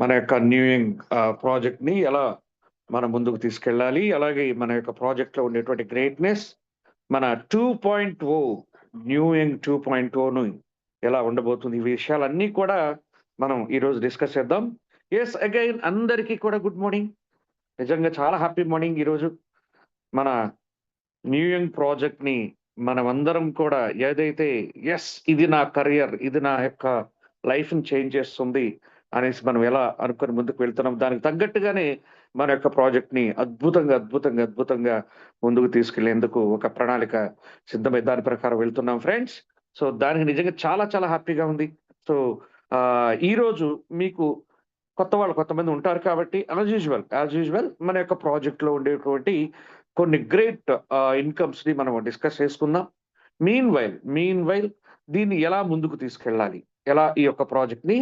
మన యొక్క new young ప్రాజెక్ట్‌ని ఎలా మనం ముందుకు తీసుకెళ్ళాలి? అలాగే మన యొక్క ప్రాజెక్ట్‌లో ఉండేటువంటి గ్రేట్‌నెస్ మన 2.0 న్యూ యంగ్ 2.0ను ఎలా ఉండబోతుంది? ఈ విషయాలన్నీ కూడా మనం ఈరోజు డిస్కస్ చేద్దాం. యెస్ అగైన్ అందరికీ కూడా గుడ్ మార్నింగ్. నిజంగా చాలా హ్యాపీ మార్నింగ్ ఈరోజు. మన న్యూ యంగ్ ప్రాజెక్ట్‌ని మనమందరం కూడా ఏదైతే ఇది నా కరియర్, ఇది నా యొక్క లైఫ్‌ని చేంజ్ చేస్తుంది అనేసి మనం ఎలా అనుకుని ముందుకు వెళ్తున్నాం. దానికి తగ్గట్టుగానే మన యొక్క ప్రాజెక్ట్‌ని అద్భుతంగా ముందుకు తీసుకెళ్లేందుకు ఒక ప్రణాళిక సిద్ధమై దాని ప్రకారం వెళ్తున్నాం ఫ్రెండ్స్. సో, దానికి నిజంగా చాలా హ్యాపీగా ఉంది. సో, ఈరోజు మీకు కొత్త వాళ్ళు కొంతమంది ఉంటారు కాబట్టి యాజ్ యూజువల్ మన యొక్క ప్రాజెక్ట్‌లో ఉండేటువంటి కొన్ని గ్రేట్ ఇన్‌కమ్స్‌ని మనం డిస్కస్ చేసుకుందాం. మీన్ వైల్ దీన్ని ఎలా ముందుకు తీసుకెళ్ళాలి? ఎలా ఈ యొక్క ప్రాజెక్ట్‌ని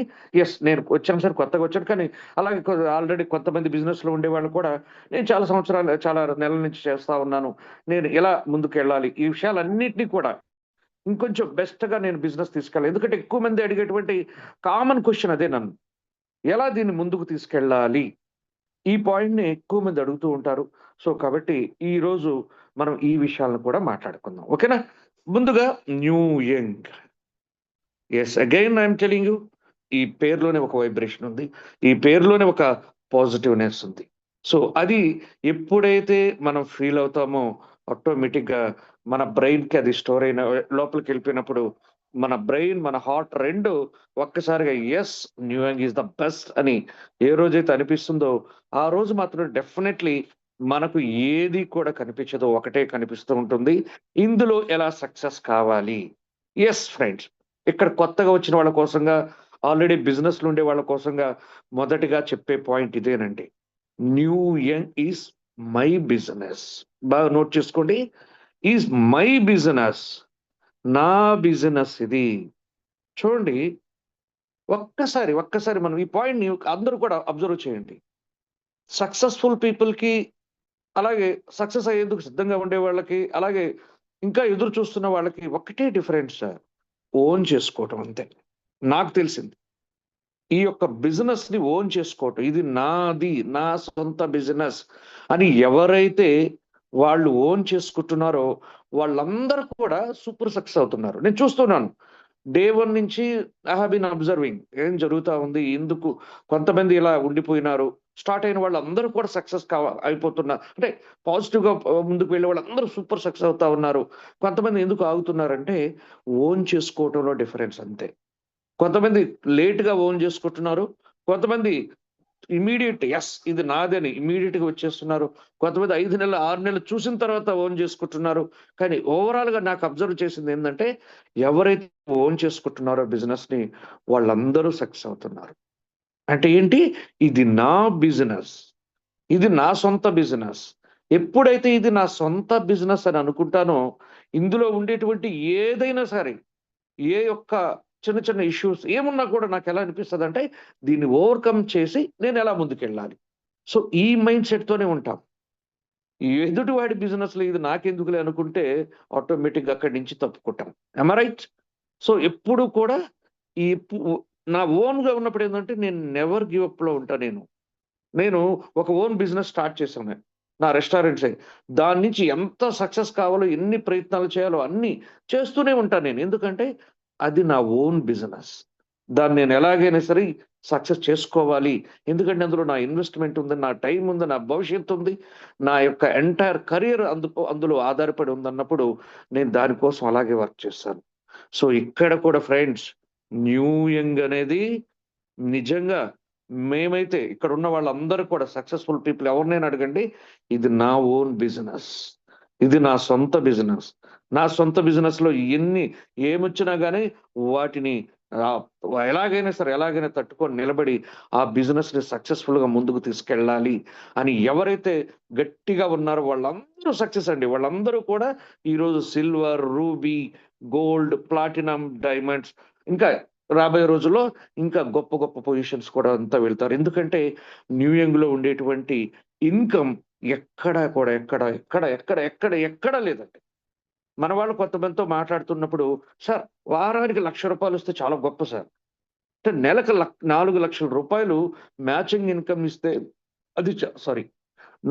నేను వచ్చాను సార్ కొత్తగా వచ్చాను. కానీ అలాగే ఆల్రెడీ కొంతమంది బిజినెస్‌లో ఉండేవాళ్ళు కూడా నేను చాలా నెలల నుంచి చేస్తా ఉన్నాను. నేను ఎలా ముందుకెళ్ళాలి? ఈ విషయాలన్నిటిని కూడా ఇంకొంచెం బెస్ట్‌గా నేను బిజినెస్ తీసుకెళ్ళాలి. ఎందుకంటే ఎక్కువ మంది అడిగేటువంటి కామన్ క్వెషన్ అదే నన్ను. ఎలా దీన్ని ముందుకు తీసుకెళ్ళాలి? ఈ పాయింట్‌ని ఎక్కువ మంది అడుగుతూ ఉంటారు. సో, కాబట్టి ఈరోజు మనం ఈ విషయాలను కూడా మాట్లాడుకుందాం. ఓకేనా? ముందుగా new young. Again I am telling you ఈ పేరులోనే ఒక వైబ్రేషన్ ఉంది. ఈ పేరులోనే ఒక పాజిటివ్‌నెస్ ఉంది. సో, అది ఎప్పుడైతే మనం ఫీల్ అవుతామో ఆటోమేటిక్‌గా మన బ్రెయిన్‌కి అది స్టోర్ అయిన లోపలికెళ్ళిపోయినప్పుడు మన బ్రెయిన్, మన హార్ట్ 2 ఒక్కసారిగా new young is the best అని ఏ రోజైతే అనిపిస్తుందో, ఆ రోజు మాత్రం డెఫినైట్‌లీ మనకు ఏది కూడా కనిపించదు. ఒకటే కనిపిస్తూ ఉంటుంది. ఇందులో ఎలా సక్సెస్ కావాలి? ఫ్రెండ్స్. ఇక్కడ కొత్తగా వచ్చిన వాళ్ళ కోసంగా, ఆల్రెడీ బిజినెస్‌లో ఉండే వాళ్ళ కోసంగా మొదటిగా చెప్పే పాయింట్ ఇదేనండి. New young is my business. బాగా నోట్ చేసుకోండి. Is my business. నా బిజినెస్ ఇది. చూడండి ఒక్కసారి మనం ఈ పాయింట్‌ని అందరూ కూడా అబ్జర్వ్ చేయండి. సక్సెస్‌ఫుల్ పీపుల్‌కి, అలాగే సక్సెస్ అయ్యేందుకు సిద్ధంగా ఉండే వాళ్ళకి, అలాగే ఇంకా ఎదురు చూస్తున్న వాళ్ళకి ఒకటే డిఫరెన్స్ సార్. ఓన్ చేసుకోవటం అంతే. నాకు తెలిసింది. ఈ యొక్క బిజినెస్‌ని ఓన్ చేసుకోవటం. ఇది నాది, నా సొంత బిజినెస్ అని ఎవరైతే వాళ్ళు ఓన్ చేసుకుంటున్నారో వాళ్ళందరూ కూడా సూపర్ సక్సెస్ అవుతున్నారు. నేను చూస్తున్నాను. డే 1 నుంచి ఐ హావ్ బీన్ అబ్జర్వింగ్. ఏం జరుగుతా ఉంది? ఎందుకు కొంతమంది ఇలా ఉండిపోయినారు? స్టార్ట్ అయిన వాళ్ళందరూ కూడా సక్సెస్ అయిపోతున్నారు. అంటే పాజిటివ్‌గా ముందుకు వెళ్ళే వాళ్ళందరూ సూపర్ సక్సెస్ అవుతా ఉన్నారు. కొంతమంది ఎందుకు ఆగుతున్నారంటే ఓన్ చేసుకోవటంలో డిఫరెన్స్ అంతే. కొంతమంది లేట్‌గా ఓన్ చేసుకుంటున్నారు. కొంతమంది ఇమ్మీడియేట్ ఇది నాదని ఇమ్మీడియేట్‌గా వచ్చేస్తున్నారు. కొంతమంది 5 నెలలు, 6 నెలలు చూసిన తర్వాత ఓన్ చేసుకుంటున్నారు. కానీ ఓవరాల్‌గా నాకు అబ్జర్వ్ చేసిందేందంటే, ఎవరైతే ఓన్ చేసుకుంటున్నారో బిజినెస్‌ని వాళ్ళందరూ సక్సెస్ అవుతున్నారు. అంటే ఏంటి? ఇది నా బిజినెస్. ఇది నా సొంత బిజినెస్. ఎప్పుడైతే ఇది నా సొంత బిజినెస్ అని అనుకుంటానో, ఇందులో ఉండేటువంటి ఏదైనా సరే, ఏ యొక్క చిన్న ఇష్యూస్ ఏమున్నా కూడా నాకెలా అనిపిస్తదంటే, దీన్ని ఓవర్‌కమ్ చేసి నేనెలా ముందుకెళ్ళాలి. సో, ఈ మైండ్ సెట్‌తోనే ఉంటాం. ఎదుటివాడి బిజినెస్‌లో ఇది నాకెందుకులే అనుకుంటే, ఆటోమేటిక్‌గా అక్కడి నుంచి తప్పుకుంటాం. Am I right? సో, ఎప్పుడు కూడా ఈ పు నా ఓన్‌గా ఉన్నప్పుడేందంటే, నేను నెవర్ గివ్ అప్‌లో ఉంటా నేను. నేను ఒక ఓన్ బిజినెస్ స్టార్ట్ చేశాను నేను. నా రెస్టారెంట్సే. దాని నుంచి ఎంత సక్సెస్ కావాలో, ఎన్ని ప్రయత్నాలు చేయాలో అన్నీ చేస్తూనే ఉంటాను నేను. ఎందుకంటే అది నా ఓన్ బిజినెస్. దాన్ని నేను ఎలాగైనా సరే సక్సెస్ చేసుకోవాలి. ఎందుకంటే అందులో నా ఇన్వెస్ట్‌మెంట్ ఉంది, నా టైమ్ ఉంది, నా భవిష్యత్తు ఉంది. నా యొక్క ఎంటైర్ కరియర్ అందులో ఆధారపడి ఉందన్నప్పుడు నేను దాని కోసం అలాగే వర్క్ చేస్తాను. సో, ఇక్కడ కూడా ఫ్రెండ్స్ న్యూ యంగ్ అనేది నిజంగా మేమైతే ఇక్కడున్న వాళ్ళందరూ కూడా సక్సెస్‌ఫుల్ పీపుల్ ఎవరినైనా అడగండి. ఇది నా ఓన్ బిజినెస్. ఇది నా సొంత బిజినెస్. నా సొంత బిజినెస్‌లో ఏమొచ్చినా గాని వాటిని ఆహ్, ఎలాగైనా తట్టుకొని నిలబడి ఆ బిజినెస్‌ని సక్సెస్‌ఫుల్‌గా ముందుకు తీసుకెళ్ళాలి అని ఎవరైతే గట్టిగా ఉన్నారో వాళ్ళందరూ సక్సెస్ అండి. వాళ్ళందరూ కూడా ఈరోజు silver, ruby, gold, platinum, diamonds ఇంకా రాబోయే రోజుల్లో ఇంకా గొప్ప పొజిషన్స్ కూడా అంతా వెళ్తారు. ఎందుకంటే న్యూ యంగ్‌లో ఉండేటువంటి ఇన్‌కమ్ ఎక్కడా కూడా ఎక్కడ లేదండి. మన వాళ్ళు కొంతమందితో మాట్లాడుతున్నప్పుడు, "సార్ వారానికి రూ. 1,00,000 వస్తే చాలా గొప్ప సార్." అంటే నెలకు 4 లక్షల రూపాయలు మ్యాచింగ్ ఇన్కమ్ ఇస్తే అది సారీ,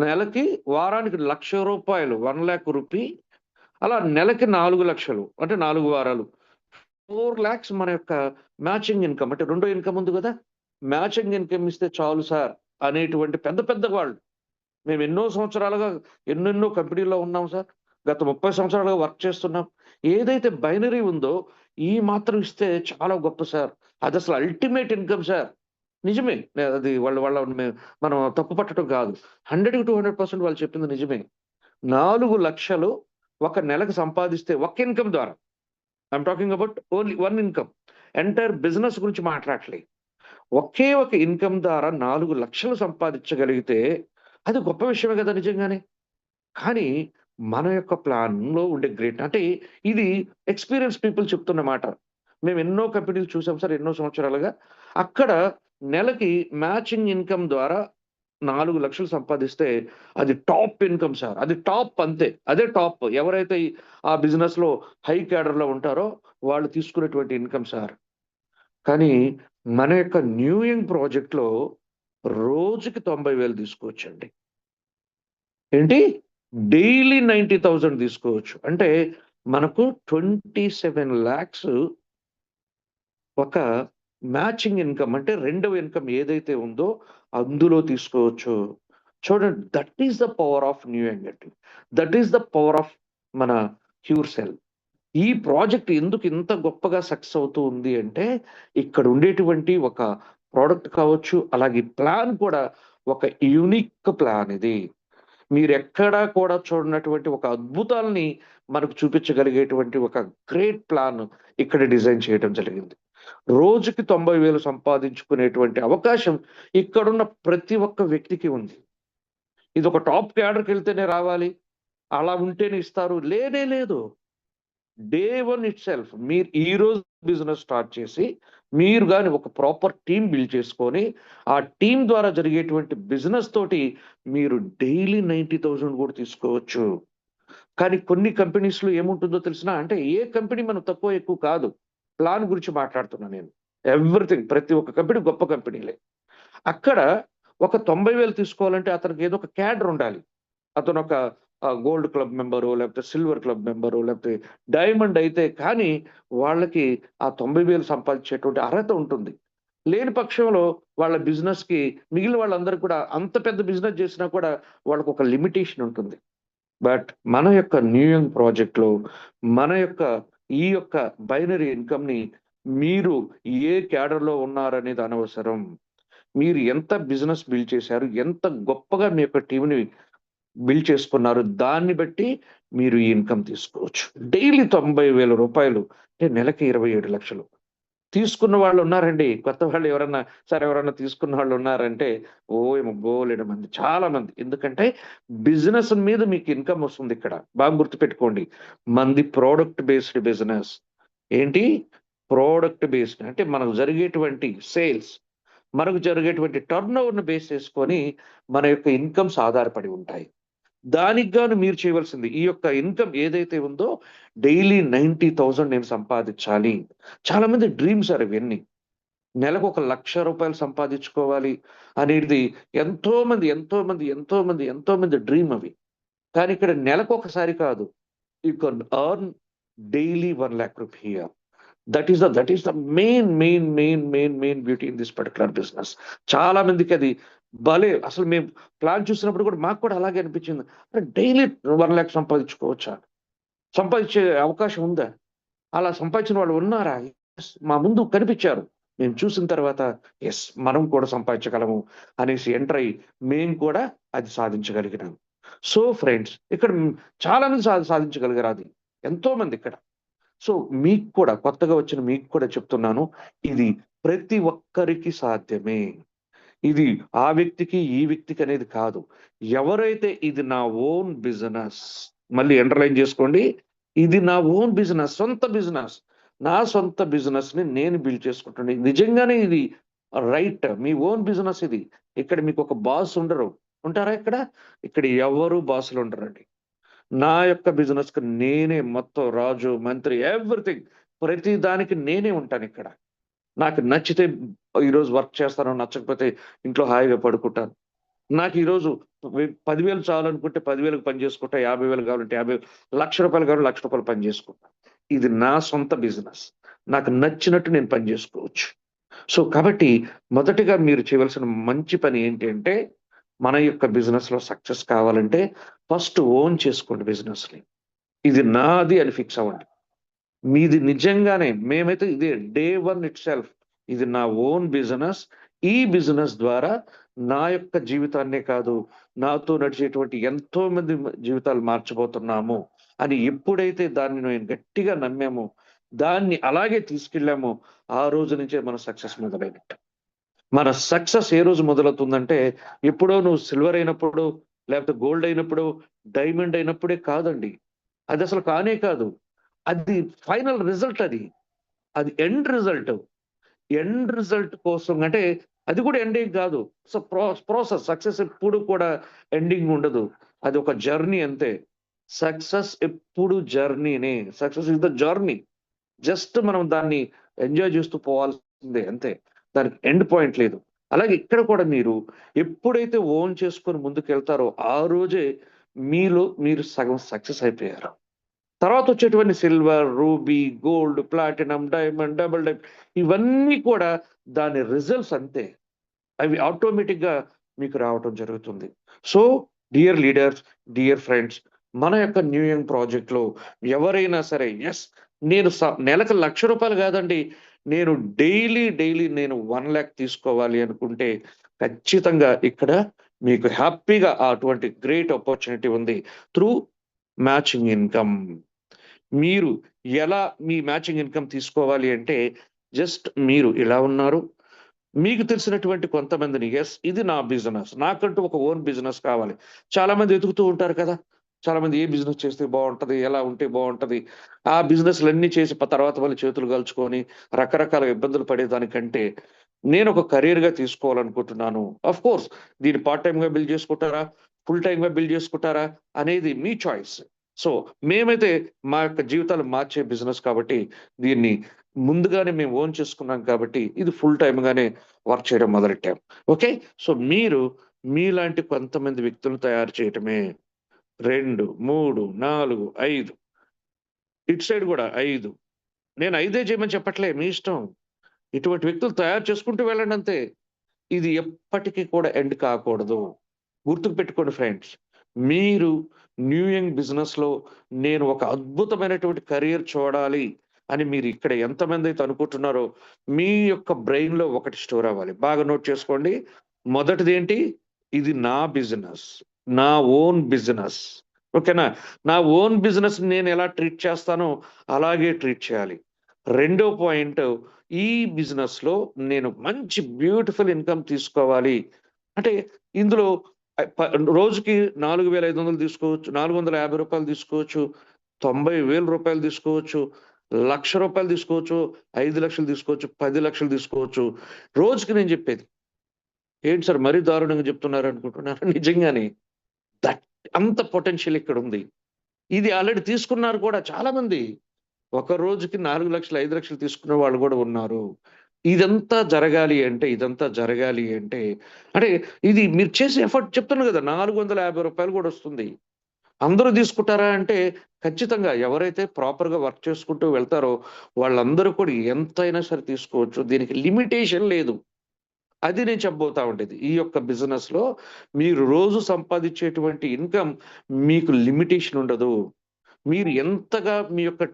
నెలకి వారానికి 1,00,000 రూపాయలు, 1,00,000 రూపీ, అలా నెలకి 4 లక్షలు అంటే 4 వారాలు 4 లాక్స్ మన యొక్క మ్యాచింగ్ ఇన్కమ్. అంటే రెండో ఇన్కమ్ ఉంది కదా, మ్యాచింగ్ ఇన్కమ్ ఇస్తే చాలు సార్ అనేటువంటి పెద్ద పెద్ద వాళ్ళు. మేము ఎన్నో సంవత్సరాలుగా ఎన్నెన్నో కంపెనీల్లో ఉన్నాం సార్, గత 30 సంవత్సరాలుగా వర్క్ చేస్తున్నాం. ఏదైతే బైనరీ ఉందో ఈ మాత్రం ఇస్తే చాలా గొప్ప సార్, అది అసలు అల్టిమేట్ ఇన్కమ్ సార్. నిజమే, అది మనం తప్పు పట్టడం కాదు. 100-200% వాళ్ళు చెప్పింది నిజమే. 4 లక్షలు ఒక నెలకు సంపాదిస్తే ఒక్క ఇన్కమ్ ద్వారా, I'm talking about only one income, entire business గురించి మాట్లాడట్లేదు. ఒకే ఒక ఇన్కమ్ ద్వారా 4 లక్షలు సంపాదించగలిగితే అది గొప్ప విషయమే కదా నిజంగానే. కానీ మన యొక్క ప్లాన్‌లో ఉండే గ్రేట్ అంటే ఇది ఎక్స్‌పీరియన్స్ పీపుల్ చెప్తున్న మాట. మేము ఎన్నో కంపెనీలు చూసాం సార్ ఎన్నో సంవత్సరాలుగా. అక్కడ నెలకి మ్యాచింగ్ ఇన్కమ్ ద్వారా 4 లక్షలు సంపాదిస్తే అది టాప్ ఇన్కమ్ సార్. అది టాప్ అంతే. అదే టాప్. ఎవరైతే ఆ బిజినెస్‌లో హై క్యాడర్‌లో ఉంటారో వాళ్ళు తీసుకునేటువంటి ఇన్కమ్ సార్. కానీ మన యొక్క న్యూ యంగ్ ప్రాజెక్ట్‌లో రోజుకి 90,000 తీసుకోవచ్చండి. ఏంటి? డైలీ 90,000 తీసుకోవచ్చు. అంటే మనకు 27 లాక్స్ ఒక మ్యాచింగ్ ఇన్కమ్, అంటే రెండవ ఇన్కమ్ ఏదైతే ఉందో అందులో తీసుకోవచ్చు. చూడండి, that is the power of new young అండి. That is the power of మన హ్యూర్ సెల్. ఈ ప్రాజెక్ట్ ఎందుకు ఇంత గొప్పగా సక్సెస్ అవుతూ ఉంది అంటే, ఇక్కడ ఉండేటువంటి ఒక ప్రోడక్ట్ కావచ్చు, అలాగే ప్లాన్ కూడా ఒక యూనిక్ ప్లాన్ ఇది. మీరెక్కడా కూడా చూడనటువంటి ఒక అద్భుతాల్ని మనకు చూపించగలిగేటువంటి ఒక గ్రేట్ ప్లాన్ ఇక్కడ డిజైన్ చేయడం జరిగింది. రోజుకి 90,000 సంపాదించుకునేటువంటి అవకాశం ఇక్కడున్న ప్రతి ఒక్క వ్యక్తికి ఉంది. ఇదొక టాప్ క్యాడర్‌కెళ్తేనే రావాలి, అలా ఉంటేనే ఇస్తారు. లేనే లేదు. డే 1 ఇట్‌సెల్ఫ్ మీరు ఈరోజు బిజినెస్ స్టార్ట్ చేసి, మీరు గాని ఒక ప్రాపర్ టీమ్ బిల్డ్ చేసుకొని, ఆ టీమ్ ద్వారా జరిగేటువంటి బిజినెస్ తోటి మీరు డైలీ 90,000 కూడా తీసుకోవచ్చు. కానీ కొన్ని కంపెనీస్‌లో ఏముంటుందో తెలిసినా? అంటే ఏ కంపెనీ మనం తక్కువ ఎక్కువ కాదు. ప్లాన్ గురించి మాట్లాడుతున్నా నేను. ఎవ్రీథింగ్ ప్రతి ఒక్క కంపెనీ గొప్ప కంపెనీలే. అక్కడ ఒక 90,000 తీసుకోవాలంటే అతనికి ఏదో ఒక క్యాడర్ ఉండాలి. అతనొక గోల్డ్ క్లబ్ మెంబరో, లేకపోతే సిల్వర్ క్లబ్ మెంబరో, లేకపోతే డైమండ్ అయితే కానీ వాళ్ళకి ఆ 90,000 సంపాదించేటువంటి అర్హత ఉంటుంది. లేని పక్షంలో వాళ్ళ బిజినెస్‌కి మిగిలిన వాళ్ళందరూ కూడా అంత పెద్ద బిజినెస్ చేసినా కూడా వాళ్ళకొక లిమిటేషన్ ఉంటుంది. బట్ మన యొక్క న్యూ యంగ్ ప్రాజెక్ట్‌లో మన యొక్క ఈ యొక్క బైనరీ ఇన్కమ్‌ని మీరు ఏ క్యాడర్‌లో ఉన్నారనేది అనవసరం. మీరు ఎంత బిజినెస్ బిల్డ్ చేశారు, ఎంత గొప్పగా మీ యొక్క టీమ్‌ని బిల్డ్ చేసుకున్నారు, దాన్ని బట్టి మీరు ఈ ఇన్కమ్ తీసుకోవచ్చు. డైలీ 90,000 రూపాయలు అంటే నెలకి 27 లక్షలు. తీసుకున్న వాళ్ళు ఉన్నారండి. కొత్త వాళ్ళు ఎవరన్నా తీసుకున్న వాళ్ళు ఉన్నారంటే ఓయేమో బోలెడు మంది, చాలా మంది. ఎందుకంటే బిజినెస్ మీద మీకు ఇన్కమ్ వస్తుంది ఇక్కడ. బాగా గుర్తుపెట్టుకోండి. మనది ప్రొడక్ట్ బేస్డ్ బిజినెస్. ఏంటి? ప్రొడక్ట్ బేస్డ్ అంటే మనకు జరిగేటువంటి సేల్స్, మనకు జరిగేటువంటి టర్నోవర్‌ని బేస్ చేసుకొని మన యొక్క ఇన్కమ్స్ ఆధారపడి ఉంటాయి. దానికి గాను మీరు చేయవలసింది ఈ యొక్క ఇన్కమ్ ఏదైతే ఉందో డైలీ 90,000 నేను సంపాదించాలి. చాలా మంది డ్రీమ్స్ సార్ ఇవన్నీ. నెలకు ఒక 1,00,000 రూపాయలు సంపాదించుకోవాలి అనేది ఎంతో మంది డ్రీమ్ అవి. కానీ ఇక్కడ నెలకొకసారి కాదు. You can earn daily 1,00,000 rupee here. That is the main beauty in this particular business. చాలా మందికి అది భలే అసలు మేము ప్లాన్ చూసినప్పుడు కూడా మాకు కూడా అలాగే అనిపించింది. అంటే డైలీ 1,00,000 సంపాదించుకోవచ్చా? సంపాదించే అవకాశం ఉందా? అలా సంపాదించిన వాళ్ళు ఉన్నారా? యెస్. మా ముందు కనిపించారు. మేము చూసిన తర్వాత యెస్, మనం కూడా సంపాదించగలము అనేసి ఎంటర్ అయ్యి మేము కూడా అది సాధించగలిగినాం. సో ఫ్రెండ్స్, ఇక్కడ చాలా మంది సాధించగలిగారు అది. ఎంతోమంది ఇక్కడ. సో మీకు కూడా కొత్తగా వచ్చిన మీకు కూడా చెప్తున్నాను. ఇది ప్రతి ఒక్కరికి సాధ్యమే. ఇది ఆ వ్యక్తికి, ఈ వ్యక్తికి అనేది కాదు. ఎవరైతే ఇది నా ఓన్ బిజినెస్, మళ్ళీ అండర్‌లైన్ చేసుకోండి. ఇది నా ఓన్ బిజినెస్, సొంత బిజినెస్. నా సొంత బిజినెస్‌ని నేను బిల్డ్ చేసుకుంటున్నాను. నిజంగానే ఇది రైట్. మీ ఓన్ బిజినెస్ ఇది. ఇక్కడ మీకొక బాస్ ఉండరు. ఉంటారా ఇక్కడ? ఇక్కడ ఎవరు బాసులు ఉండరండి. నా యొక్క బిజినెస్‌కి నేనే మొత్తం రాజు, మంత్రి ఎవ్రీథింగ్. ప్రతి దానికి నేనే ఉంటానిక్కడ. నాకు నచ్చితే ఈరోజు వర్క్ చేస్తాను, నచ్చకపోతే ఇంట్లో హాయిగా పడుకుంటాను. నాకు ఈరోజు 10,000 చాలనుకుంటే 10,000కి పని చేసుకుంటా, 50,000 కావాలంటే 50,000, ₹1,00,000 కావాలంటే ₹1,00,000 పని చేసుకుంటా. ఇది నా సొంత బిజినెస్. నాకు నచ్చినట్టు నేను పని చేసుకోవచ్చు. సో, కాబట్టి మొదటిగా మీరు చేయవలసిన మంచి పని ఏంటి అంటే, మన యొక్క బిజినెస్‌లో సక్సెస్ కావాలంటే ఫస్ట్ ఓన్ చేసుకోండి బిజినెస్‌ని. ఇది నాది అని ఫిక్స్ అవ్వండి. మీది నిజంగానే మేమైతే ఇదే డే 1 ఇట్‌సెల్ఫ్ ఇది నా ఓన్ బిజినెస్. ఈ బిజినెస్ ద్వారా నా యొక్క జీవితాన్నే కాదు, నాతో నడిచేటువంటి ఎంతో మంది జీవితాలు మార్చబోతున్నాము అని ఎప్పుడైతే దాన్ని మేము గట్టిగా నమ్మామో, దాన్ని అలాగే తీసుకెళ్ళామో, ఆ రోజు నుంచే మన సక్సెస్ మొదలైనట్టు. మన సక్సెస్ ఏ రోజు మొదలవుతుందంటే, ఎప్పుడో నువ్వు సిల్వర్ అయినప్పుడు, లేకపోతే గోల్డ్ అయినప్పుడు, డైమండ్ అయినప్పుడే కాదండి. అదసలు కానే కాదు. అది ఫైనల్ రిజల్ట్ అది. అది ఎండ్ రిజల్ట్. ఎండ్ రిజల్ట్ కోసం అంటే అది కూడా ఎండింగ్ కాదు. సో, ప్రాసెస్ సక్సెస్ ఎప్పుడు కూడా ఎండింగ్ ఉండదు. అది ఒక జర్నీ అంతే. సక్సెస్ ఎప్పుడు జర్నీనే. Success is the journey. Just మనం దాన్ని ఎంజాయ్ చేస్తూ పోవాల్సిందే అంతే. దానికి ఎండ్ పాయింట్ లేదు. అలాగే ఇక్కడ కూడా మీరు ఎప్పుడైతే ఓన్ చేసుకొని ముందుకెళ్తారో ఆ రోజే మీలో మీరు సగం సక్సెస్ అయిపోయారు. తర్వాతొచ్చేటువంటి silver, ruby, gold, platinum, diamond, double ఇవన్నీ కూడా దాని రిజల్ట్స్ అంతే. అవి ఆటోమేటిక్‌గా మీకు రావటం జరుగుతుంది. So, dear leaders, dear friends, మన యొక్క న్యూ యంగ్ ప్రాజెక్ట్‌లో ఎవరైనా సరే యెస్ నేను నెలకు ₹1,00,000 కాదండి. నేను డైలీ నేను 1,00,000 తీసుకోవాలి అనుకుంటే ఖచ్చితంగా ఇక్కడ మీకు హ్యాపీగా అటువంటి గ్రేట్ ఆపర్చునిటీ ఉంది. Through matching income. మీరు ఎలా మీ మ్యాచింగ్ ఇన్‌కమ్ తీసుకోవాలి అంటే, జస్ట్ మీరు ఇలా ఉన్నారు. మీకు తెలిసినటువంటి కొంతమందిని ఇది నా బిజినెస్. నాకంటూ ఒక ఓన్ బిజినెస్ కావాలి. చాలామంది వెతుకుతూ ఉంటారు కదా! చాలామంది ఏ బిజినెస్ చేస్తే బావుంటది? ఎలా ఉంటే బావుంటది? ఆ బిజినెస్‌లన్నీ చేసి తర్వాత మళ్ళీ చేతులు కాల్చుకొని రకరకాల ఇబ్బందులు పడేదానికంటే, నేనొక కెరియర్‌గా తీసుకోవాలనుకుంటున్నాను. ఆఫ్‌కోర్స్ దీన్ని పార్ట్ టైమ్‌గా బిల్డ్ చేసుకుంటారా? ఫుల్ టైమ్‌గా బిల్డ్ చేసుకుంటారా? అనేది మీ చాయిస్. సో, మేమైతే మా యొక్క జీవితాలు మార్చే బిజినెస్ కాబట్టి దీన్ని ముందుగానే మేము ఓన్ చేసుకున్నాం కాబట్టి ఇది ఫుల్ టైమ్‌గానే వర్క్ చేయడం మొదలెట్టాం. ఓకే. సో, మీరు మీలాంటి కొంతమంది వ్యక్తులను తయారు చేయటమే. 2, 3, 4, 5 ఇటు సైడ్ గూడా 5 నేను 5 చేయమని చెప్పట్లే మీ ఇష్టం. ఇటువంటి వ్యక్తులు తయారు చేసుకుంటూ వెళ్ళండంతే. ఇది ఎప్పటికి కూడా ఎండ్ కాకూడదు. గుర్తుపెట్టుకోండి ఫ్రెండ్స్. మీరు న్యూ యంగ్ బిజినెస్‌లో నేను ఒక అద్భుతమైనటువంటి కెరియర్ చూడాలి అని మీరు ఇక్కడ ఎంతమందైతే అనుకుంటున్నారో, మీ యొక్క బ్రెయిన్‌లో ఒకటి స్టోర్ అవ్వాలి. బాగా నోట్ చేసుకోండి. మొదటిదేంటి? ఇది నా బిజినెస్. నా ఓన్ బిజినెస్. ఓకేనా? నా ఓన్ బిజినెస్‌ని నేను ఎలా ట్రీట్ చేస్తానో అలాగే ట్రీట్ చేయాలి. రెండో పాయింట్ ఈ బిజినెస్‌లో నేను మంచి బ్యూటిఫుల్ ఇన్‌కమ్ తీసుకోవాలి. అంటే ఇందులో రోజుకి 4,500 తీసుకోవచ్చు. ₹450 తీసుకోవచ్చు. ₹90,000 తీసుకోవచ్చు. ₹1,00,000 తీసుకోవచ్చు. 5,00,000 తీసుకోవచ్చు. 10,00,000 తీసుకోవచ్చు. రోజుకి నేను చెప్పేది. ఏంటి సార్ మరీ దారుణంగా చెప్తున్నారనుకుంటున్నారా? నిజంగానే. దట్ అంత పొటెన్షియల్ ఇక్కడుంది. ఇది ఆల్రెడీ తీసుకున్నారు కూడా చాలామంది. ఒక రోజుకి 4,00,000, 5,00,000 తీసుకునే వాళ్ళు గూడా ఉన్నారు. ఇదంతా జరగాలి అంటే, అంటే ఇది మీరు చేసే ఎఫర్ట్ చెప్తున్నా గదా! ₹450 గూడా వస్తుంది. అందరూ తీసుకుంటారా అంటే, ఖచ్చితంగా ఎవరైతే ప్రాపర్‌గా వర్క్ చేసుకుంటూ వెళ్తారో, వాళ్ళందరూ కూడా ఎంతైనా సరే తీసుకోవచ్చు. దీనికి లిమిటేషన్ లేదు. అది నేను చెప్పబోతా ఉండేది. ఈ యొక్క బిజినెస్‌లో మీరు రోజు సంపాదించేటువంటి ఇన్‌కమ్ మీకు లిమిటేషన్ ఉండదు. మీరు ఎంతగా మీ యొక్క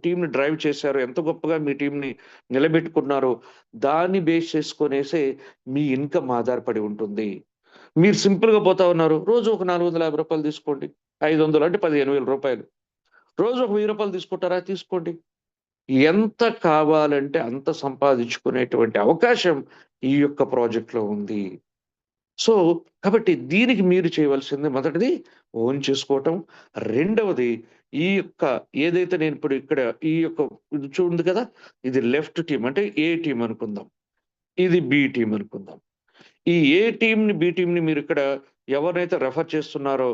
టీమ్‌ని డ్రైవ్ చేశారో, ఎంత గొప్పగా మీ టీమ్‌ని నిలబెట్టుకున్నారో, దాన్ని బేస్ చేసుకొనేసే మీ ఇన్‌కమ్ ఆధారపడి ఉంటుంది. మీరు సింపుల్‌గా పోతా ఉన్నారు. రోజు ఒక ₹450 తీసుకోండి. 500 అంటే ₹15,000. రోజు ఒక ₹1000 తీసుకుంటారా? తీసుకోండి. ఎంత కావాలంటే అంత సంపాదించుకునేటువంటి అవకాశం ఈ యొక్క ప్రాజెక్ట్‌లో ఉంది. సో, కాబట్టి దీనికి మీరు చేయవలసింది మొదటిది ఓన్ చేసుకోవటం. రెండవది ఈ యొక్క ఏదైతే నేనిప్పుడు ఇక్కడ ఈ యొక్క ఇది ఉంది కదా! ఇది లెఫ్ట్ టీమ్ అంటే ఏ టీమ్ అనుకుందాం. ఇది బి టీమ్ అనుకుందాం. ఈ ఏ టీమ్‌ని, బి టీమ్‌ని మీరిక్కడ ఎవరినైతే రెఫర్ చేస్తున్నారో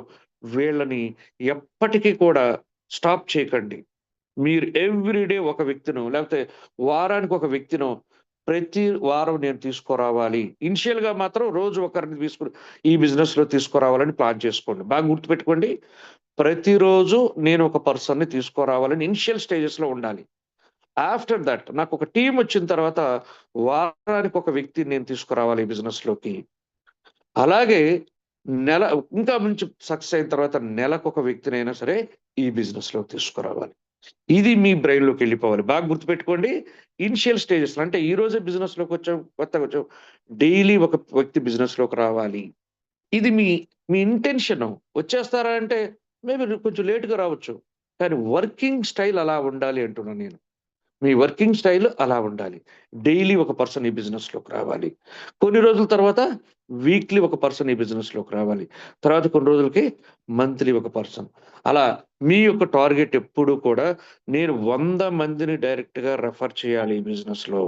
వీళ్ళని ఎప్పటికి కూడా స్టాప్ చేయకండి. మీరు ఎవ్రీ డే ఒక వ్యక్తినో లేకపోతే వారానికి ఒక వ్యక్తినో ప్రతి వారం నేను తీసుకురావాలి. ఇనిషియల్‌గా మాత్రం రోజు ఒకరిని ఈ బిజినెస్‌లో తీసుకురావాలని ప్లాన్ చేసుకోండి. బాగా గుర్తుపెట్టుకోండి. ప్రతిరోజు నేను ఒక పర్సన్‌ని తీసుకురావాలని ఇనిషియల్ స్టేజెస్‌లో ఉండాలి. ఆఫ్టర్ థట్ నాకొక టీమ్ వచ్చిన తర్వాత వారానికి ఒక వ్యక్తిని నేను తీసుకురావాలి ఈ బిజినెస్‌లోకి. అలాగే నెల ఇంకా మంచి సక్సెస్ అయిన తర్వాత నెలకొక వ్యక్తినైనా సరే ఈ బిజినెస్‌లోకి తీసుకురావాలి. ఇది మీ బ్రెయిన్‌లోకెళ్ళిపోవాలి. బాగా గుర్తుపెట్టుకోండి. ఇనిషియల్ స్టేజెస్‌లో అంటే ఈ రోజే బిజినెస్‌లోకొచ్చాం, కొత్తగొచ్చాం. డైలీ ఒక వ్యక్తి బిజినెస్‌లోకి రావాలి. ఇది మీ మీ ఇంటెన్షను. వచ్చేస్తారా అంటే మేబీ కొంచెం లేట్‌గా రావచ్చు. కానీ వర్కింగ్ స్టైల్ అలా ఉండాలి అంటున్నాను నేను. మీ వర్కింగ్ స్టైల్ అలా ఉండాలి. డైలీ ఒక పర్సన్ ఈ బిజినెస్‌లోకి రావాలి. కొన్ని రోజుల తర్వాత వీక్లీ ఒక పర్సన్ ఈ బిజినెస్‌లోకి రావాలి. తర్వాత కొన్ని రోజులకి మంత్లీ ఒక పర్సన్. అలా మీ యొక్క టార్గెట్ ఎప్పుడూ కూడా నేను 100 మందిని డైరెక్ట్‌గా రెఫర్ చేయాలి ఈ బిజినెస్‌లో.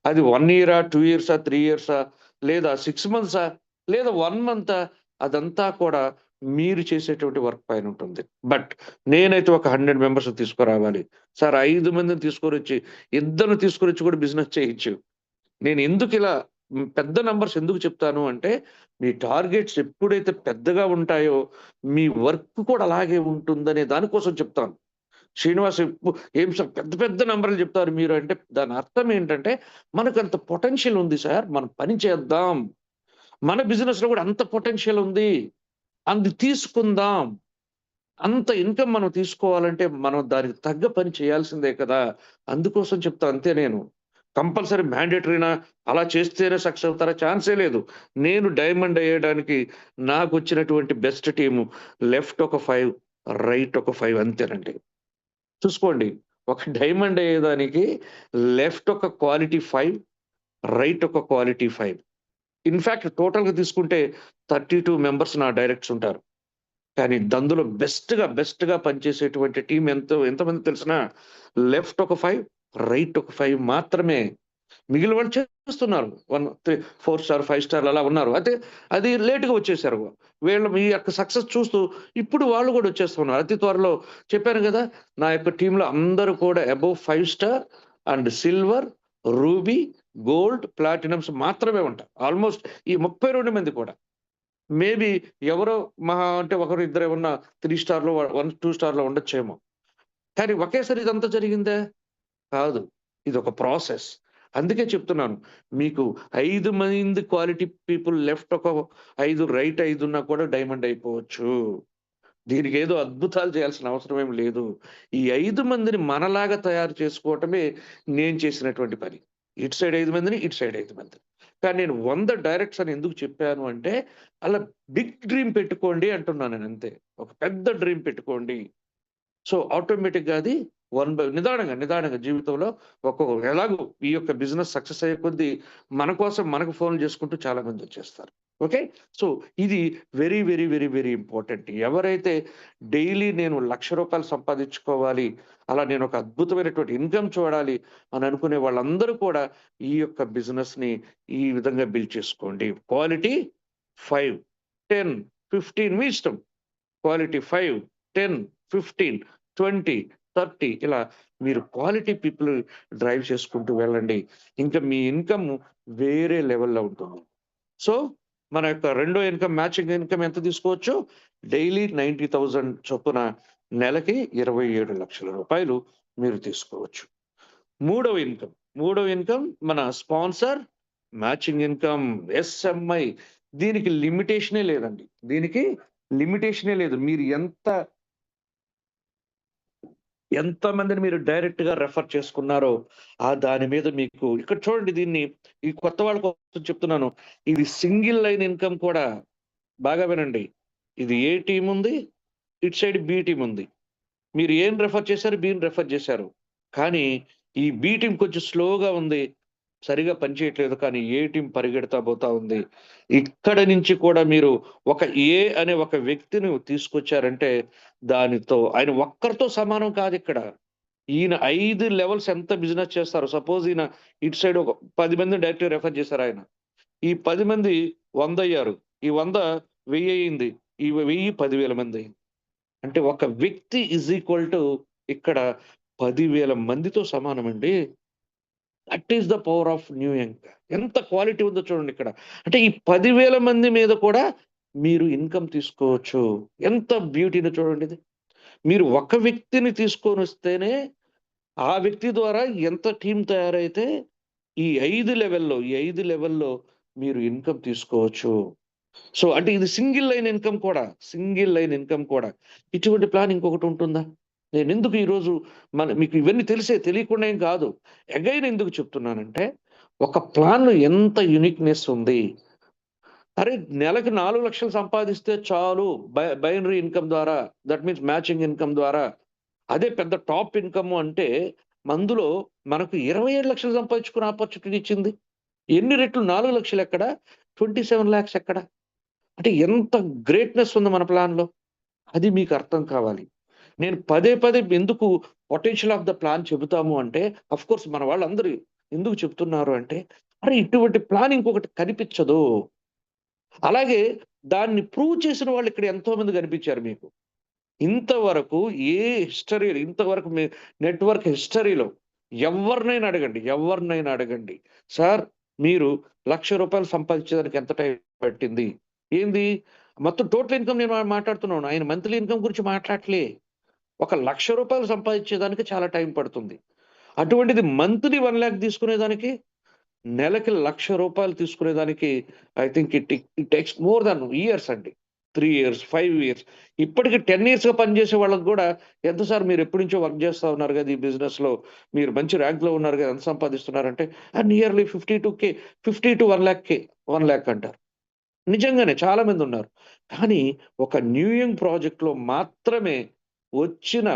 అది 1 ఇయరా, 2 ఇయర్సా, 3 ఇయర్సా, లేదా 6 మంత్సా, లేదా 1 మంతా అదంతా కూడా మీరు చేసేటువంటి వర్క్ పైనుంటుంది. బట్ నేనైతే ఒక 100 మెంబర్స్‌ని తీసుకురావాలి. సార్ 5 మందిని తీసుకొనొచ్చి, ఇద్దరిని తీసుకొనొచ్చి కూడా బిజినెస్ చేయొచ్చు. నేను ఎందుకిలా పెద్ద నంబర్స్ ఎందుకు చెప్తాను అంటే, మీ టార్గెట్స్ ఎప్పుడైతే పెద్దగా ఉంటాయో, మీ వర్క్ కూడా అలాగే ఉంటుందనే దాని కోసం చెప్తాను. శ్రీనివాస్ ఏం సార్ పెద్ద పెద్ద నంబర్‌లు చెప్తారు మీరు అంటే, దాని అర్థం ఏంటంటే, మనకంత పొటెన్షియల్ ఉంది సార్. మనం పని చేద్దాం. మన బిజినెస్‌లో కూడా అంత పొటెన్షియల్ ఉంది. అది తీసుకుందాం. అంత ఇన్‌కమ్ మనం తీసుకోవాలంటే, మనం దానికి తగ్గ పని చేయాల్సిందే కదా! అందుకోసం చెప్తా అంతే నేను. కంపల్సరీ మ్యాండేటరీనా? అలా చేస్తేనే సక్సెస్ అవుతారా? ఛాన్సే లేదు. నేను డైమండ్ అయ్యేయడానికి నాకొచ్చినటువంటి బెస్ట్ టీము లెఫ్ట్ ఒక 5, రైట్ ఒక 5 అంతేనండి. చూసుకోండి. ఒక డైమండ్ అయ్యేదానికి లెఫ్ట్ ఒక క్వాలిటీ 5, రైట్ ఒక క్వాలిటీ 5. ఇన్‌ఫాక్ట్ టోటల్‌గా తీసుకుంటే 32 మెంబర్స్ నా డైరెక్ట్స్ ఉంటారు. కానీ అందులో బెస్ట్‌గా పనిచేసేటువంటి టీమ్ ఎంతమంది తెలిసినా లెఫ్ట్ ఒక 5, రైట్ ఒక 5 మాత్రమే. మిగిలిన వాళ్ళు చేస్తున్నారు. 4 స్టార్, 5 స్టార్‌లు అలా ఉన్నారు. అయితే అది లేట్‌గా వచ్చేసారు. వీళ్ళు మీ యొక్క సక్సెస్ చూస్తూ ఇప్పుడు వాళ్ళు గూడా వచ్చేస్తున్నారు. అతి త్వరలో చెప్పాను గదా! నా యొక్క టీమ్‌లో అందరూ కూడా above 5 star and silver, ruby, gold, platinums మాత్రమే ఉంటారు. ఆల్‌మోస్ట్ ఈ 32 మంది కూడా. మేబీ ఎవరో మహా అంటే ఒకరు ఇద్దరేమన్నా 3 స్టార్‌లో 1, 2 స్టార్‌లో ఉండొచ్చేమో. కానీ ఒకేసారి ఇదంతా జరిగిందా? కాదు. ఇదొక ప్రాసెస్. అందుకే చెప్తున్నాను. మీకు 5 మంది క్వాలిటీ పీపుల్ లెఫ్ట్ ఒక 5, రైట్ 5 ఉన్నా కూడా డైమండ్ అయిపోవచ్చు. దీనికేదో అద్భుతాలు చేయాల్సిన అవసరం ఏమి లేదు. ఈ 5 మందిని మనలాగా తయారు చేసుకోవటమే నేను చేసినటువంటి పని. ఇటు సైడ్ 5 మందిని, ఇటు సైడ్ 5 మందిని. కానీ నేను 100 డైరెక్ట్స్ అని ఎందుకు చెప్పాను అంటే, అలా బిగ్ డ్రీమ్ పెట్టుకోండి అంటున్నాను నేనంతే. ఒక పెద్ద డ్రీమ్ పెట్టుకోండి. సో, ఆటోమేటిక్‌గా అది నిదానంగా జీవితంలో ఎలాగో ఈ యొక్క బిజినెస్ సక్సెస్ అయ్యే కొద్దీ మన కోసం మనకు ఫోన్‌లు చేసుకుంటూ చాలా మందొచ్చేస్తారు. ఓకే. సో, ఇది వెరీ ఇంపార్టెంట్. ఎవరైతే డైలీ నేను రూ. 1,00,000 సంపాదించుకోవాలి, అలా నేను ఒక అద్భుతమైనటువంటి ఇన్‌కమ్ చూడాలి అని అనుకునే వాళ్ళందరూ కూడా ఈ యొక్క బిజినెస్‌ని ఈ విధంగా బిల్డ్ చేసుకోండి. క్వాలిటీ 5, 10, 15 మీ ఇష్టం. క్వాలిటీ 5, 10, 15, 20, 30 ఇలా మీరు క్వాలిటీ పీపుల్ డ్రైవ్ చేసుకుంటూ వెళ్ళండి. ఇంకా మీ ఇన్‌కమ్ వేరే లెవెల్‌లో ఉంటుంది. సో, మన యొక్క రెండో మ్యాచింగ్ ఇన్‌కమ్ ఎంత తీసుకోవచ్చు? డైలీ 90,000 చొప్పున నెలకి 27,00,000 రూపాయలు మీరు తీసుకోవచ్చు. మూడవ ఇన్‌కమ్, మన స్పాన్సర్ మ్యాచింగ్ ఇన్‌కమ్, ఎస్ఎంఐ దీనికి లిమిటేషనే లేదండి. దీనికి లిమిటేషనే లేదు. మీరు ఎంతమందిని మీరు డైరెక్ట్‌గా రెఫర్ చేసుకున్నారో, దాని మీద మీకు ఇక్కడ చూడండి దీన్ని ఈ కొత్త వాళ్ళ కోసం చెప్తున్నాను. ఇది సింగిల్ లైన్ ఇన్‌కమ్ కూడా. బాగా వినండి. ఇది ఏ టీమ్ ఉంది, ఇటు సైడ్ బి టీమ్ ఉంది. మీరు ఏని రెఫర్ చేశారు, బిని రెఫర్ చేశారు. కానీ ఈ బి టీమ్ కొంచెం స్లోగా ఉంది. సరిగ్గా పనిచేయట్లేదు. కానీ ఏ టీమ్ పరిగెడతా పోతా ఉంది. ఇక్కడ నుంచి కూడా మీరు ఒక ఏ అనే ఒక వ్యక్తిని తీసుకొచ్చారంటే దానితో ఆయన ఒక్కరితో సమానం కాదిక్కడ. ఈయన 5 లెవెల్స్ ఎంత బిజినెస్ చేస్తారో సపోజ్ ఈయన ఇటు సైడ్ ఒక 10 మందిని డైరెక్ట్‌గా రిఫర్ చేసారాయన. ఈ 10 మంది 100 అయ్యారు. ఈ 100 1000 అయింది. ఈ 1000 10,000 మందయింది. అంటే ఒక వ్యక్తి ఈజ్ ఈక్వల్ టు ఇక్కడ 10,000 మందితో సమానమండి. That is the power of new young. ఎంత క్వాలిటీ ఉందో చూడండి ఇక్కడ. అంటే ఈ 10,000 మంది మీద కూడా మీరు ఇన్కమ్ తీసుకోవచ్చు. ఎంత బ్యూటీనో చూడండి ఇది. మీరు ఒక వ్యక్తిని తీసుకొనొస్తేనే, ఆ వ్యక్తి ద్వారా ఎంత టీమ్ తయారైతే ఈ 5 లెవెల్‌లో మీరు ఇన్కమ్ తీసుకోవచ్చు. సో, అంటే ఇది సింగిల్ లైన్ ఇన్కమ్ కూడా. ఇటువంటి ప్లాన్ ఇంకొకటుంటుందా? నేనెందుకు ఈరోజు మీకు ఇవన్నీ తెలియకుండా ఏం కాదు. అగైన్ ఎందుకు చెప్తున్నానంటే, ఒక ప్లాన్‌లో ఎంత యూనిక్‌నెస్ ఉంది. అరే! నెలకి 4,00,000 సంపాదిస్తే చాలు బైనరీ ఇన్కమ్ ద్వారా. దట్ మీన్స్ మ్యాచింగ్ ఇన్కమ్ ద్వారా. అదే పెద్ద టాప్ ఇన్కమ్ అంటే, అందులో మనకు 27,00,000 సంపాదించుకునే ఆపర్చునిటీ ఇచ్చింది. ఎన్ని రెట్లు 4,00,000 ఎక్కడ? 27,00,000 ఎక్కడ? అంటే ఎంత గ్రేట్‌నెస్ ఉంది మన ప్లాన్‌లో. అది మీకు అర్థం కావాలి. నేను పదే ఎందుకు పొటెన్షియల్ ఆఫ్ ద ప్లాన్ చెబుతాము అంటే, ఆఫ్‌కోర్స్ మన వాళ్ళందరూ ఎందుకు చెప్తున్నారు అంటే, అరే! ఇటువంటి ప్లాన్ ఇంకొకటి కనిపించదు. అలాగే దాన్ని ప్రూవ్ చేసిన వాళ్ళు ఇక్కడ ఎంతోమంది కనిపించారు మీకు. ఇంతవరకు ఇంతవరకు మీ నెట్‌వర్క్ హిస్టరీలో ఎవరినైనా అడగండి. సార్ మీరు రూ. 1,00,000 సంపాదించేదానికి ఎంత టైం పట్టింది? ఏంది మొత్తం టోటల్ ఇన్‌కమ్ నేను మాట్లాడుతున్నాను. ఆయన మంత్లీ ఇన్‌కమ్ గురించి మాట్లాడట్లే. ఒక రూ. 1,00,000 సంపాదించేదానికి చాలా టైం పడుతుంది. అటువంటిది మంత్లీ 1,00,000 తీసుకునేదానికి, నెలకి రూ. 1,00,000 తీసుకునేదానికి I think it takes more than years అండి. 3 ఇయర్స్, 5 ఇయర్స్. ఇప్పటికి 10 ఇయర్స్‌గా పనిచేసే వాళ్ళకి గూడా ఎంత సార్ మీరు ఎప్పటినుంచో వర్క్ చేస్తా ఉన్నారు గదా! ఈ బిజినెస్‌లో. మీరు మంచి ర్యాంక్‌లో ఉన్నారు గదా! ఎంత సంపాదిస్తున్నారంటే నియర్లీ 50-1,00,000 1,00,000 అంటారు. నిజంగానే చాలా మందున్నారు. కానీ ఒక న్యూ యంగ్ ప్రాజెక్ట్‌లో మాత్రమే వచ్చిన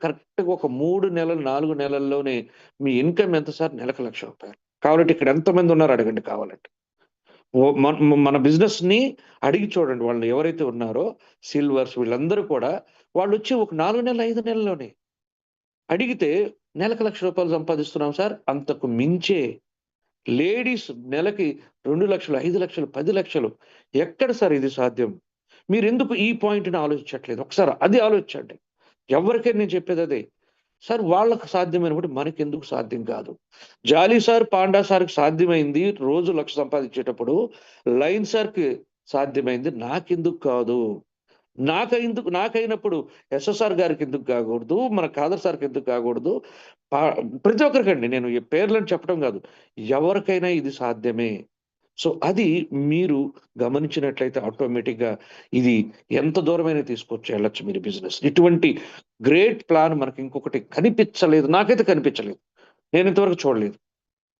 కరెక్ట్‌గా ఒక 3 నెలలు, 4 నెలల్లోనే మీ ఇన్‌కమ్ ఎంత సార్? నెలకు రూ. 1,00,000. కావాలంటే ఇక్కడ ఎంతమంది ఉన్నారో అడగండి కావాలంటే. మన బిజినెస్‌ని అడిగి చూడండి. వాళ్ళు ఎవరైతే ఉన్నారో సిల్వర్స్ వీళ్ళందరూ కూడా వాళ్ళొచ్చి ఒక 4 నెలలు, 5 నెలల్లోనే అడిగితే నెలకు రూ. 1,00,000 సంపాదిస్తున్నాం సార్. అంతకు మించే లేడీస్ నెలకి 2,00,000, 5,00,000, 10,00,000 ఎక్కడ సార్ ఇది సాధ్యం? మీరెందుకు ఈ పాయింట్‌ని ఆలోచించట్లేదు? ఒకసారి అది ఆలోచించండి. ఎవరికైనా నేను చెప్పేదదే. సార్ వాళ్ళకి సాధ్యమైనప్పుడు మనకెందుకు సాధ్యం కాదు? జాలీ సార్, పాండా సార్‌కి సాధ్యమైంది రోజు 1,00,000 సంపాదించేటప్పుడు, లయన్ సార్‌కి సాధ్యమైంది నాకెందుకు కాదు? నాకైనప్పుడు ఎస్ఎస్ఆర్ గారికెందుకు కాకూడదు? మన ఖాదర్ సార్‌కెందుకు కాకూడదు? పా ప్రతి ఒక్కరికండి. నేను ఈ పేర్లను చెప్పడం గాదు. ఎవరికైనా ఇది సాధ్యమే. సో, అది మీరు గమనించినట్లయితే ఆటోమేటిక్‌గా ఇది ఎంత దూరమైనా ఎళ్ళొచ్చు మీరు బిజినెస్. ఇటువంటి గ్రేట్ ప్లాన్ మనకి ఇంకొకటి కనిపించలేదు. నాకైతే కనిపించలేదు. నేను ఇంతవరకు చూడలేదు.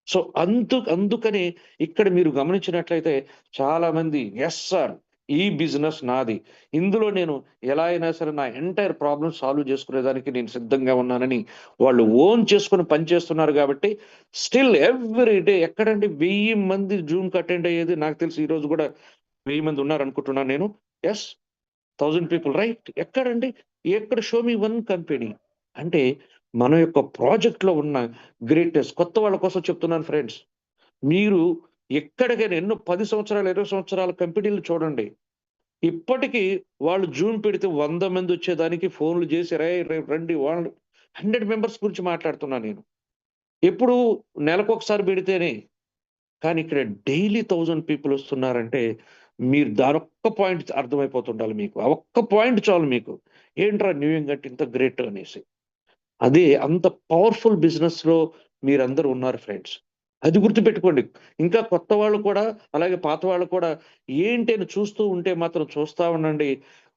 సో, అందుకని ఇక్కడ మీరు గమనించినట్లయితే చాలామంది యెస్ సార్! ఈ బిజినెస్ నాది. ఇందులో నేను ఎలా అయినా సరే నా ఎంటైర్ ప్రాబ్లమ్ సాల్వ్ చేసుకునేదానికి నేను సిద్ధంగా ఉన్నానని వాళ్ళు ఓన్ చేసుకొని పని చేస్తున్నారు గాబట్టి స్టిల్ ఎవ్రీ డే ఎక్కడండి 1000 మంది జూమ్‌కి అటెండ్ అయ్యేది నాకు తెలిసి ఈరోజు గూడా 1000 మంది ఉన్నారనుకుంటున్నాను నేను. యెస్. 1000 people right. ఎక్కడండి? ఎక్కడ షో మీ వన్ కంపెనీ. అంటే మన యొక్క ప్రాజెక్ట్‌లో ఉన్న గ్రేట్‌నెస్ కొత్త వాళ్ళ కోసం చెప్తున్నాను ఫ్రెండ్స్. మీరు ఎక్కడికైనా ఎన్నో 10 సంవత్సరాలు, 20 సంవత్సరాల కంపెనీలు చూడండి. ఇప్పటికి వాళ్ళు జూమ్ పెడితే 100 మందొచ్చేదానికి ఫోన్‌లు చేసి రేపు రండి వాళ్ళు 100 మెంబర్స్ గురించి మాట్లాడుతున్నా నేను. ఎప్పుడు నెలకొకసారి పెడితేనే. కానీ ఇక్కడ డైలీ 1000 పీపుల్ వస్తున్నారంటే మీరు దానొక్క పాయింట్ అర్థమైపోతుండాలి మీకు. ఆ ఒక్క పాయింట్ చాలు మీకు. ఏంట్రా న్యూ యంగ్ అంటే ఇంత గ్రేట్ అనేసి. అదే అంత పవర్‌ఫుల్ బిజినెస్‌లో మీరందరూ ఉన్నారు ఫ్రెండ్స్. అది గుర్తుపెట్టుకోండి. ఇంకా కొత్త వాళ్ళు కూడా, అలాగే పాత వాళ్ళు కూడా ఏంటి అని చూస్తూ ఉంటే మాత్రం చూస్తా ఉండండి.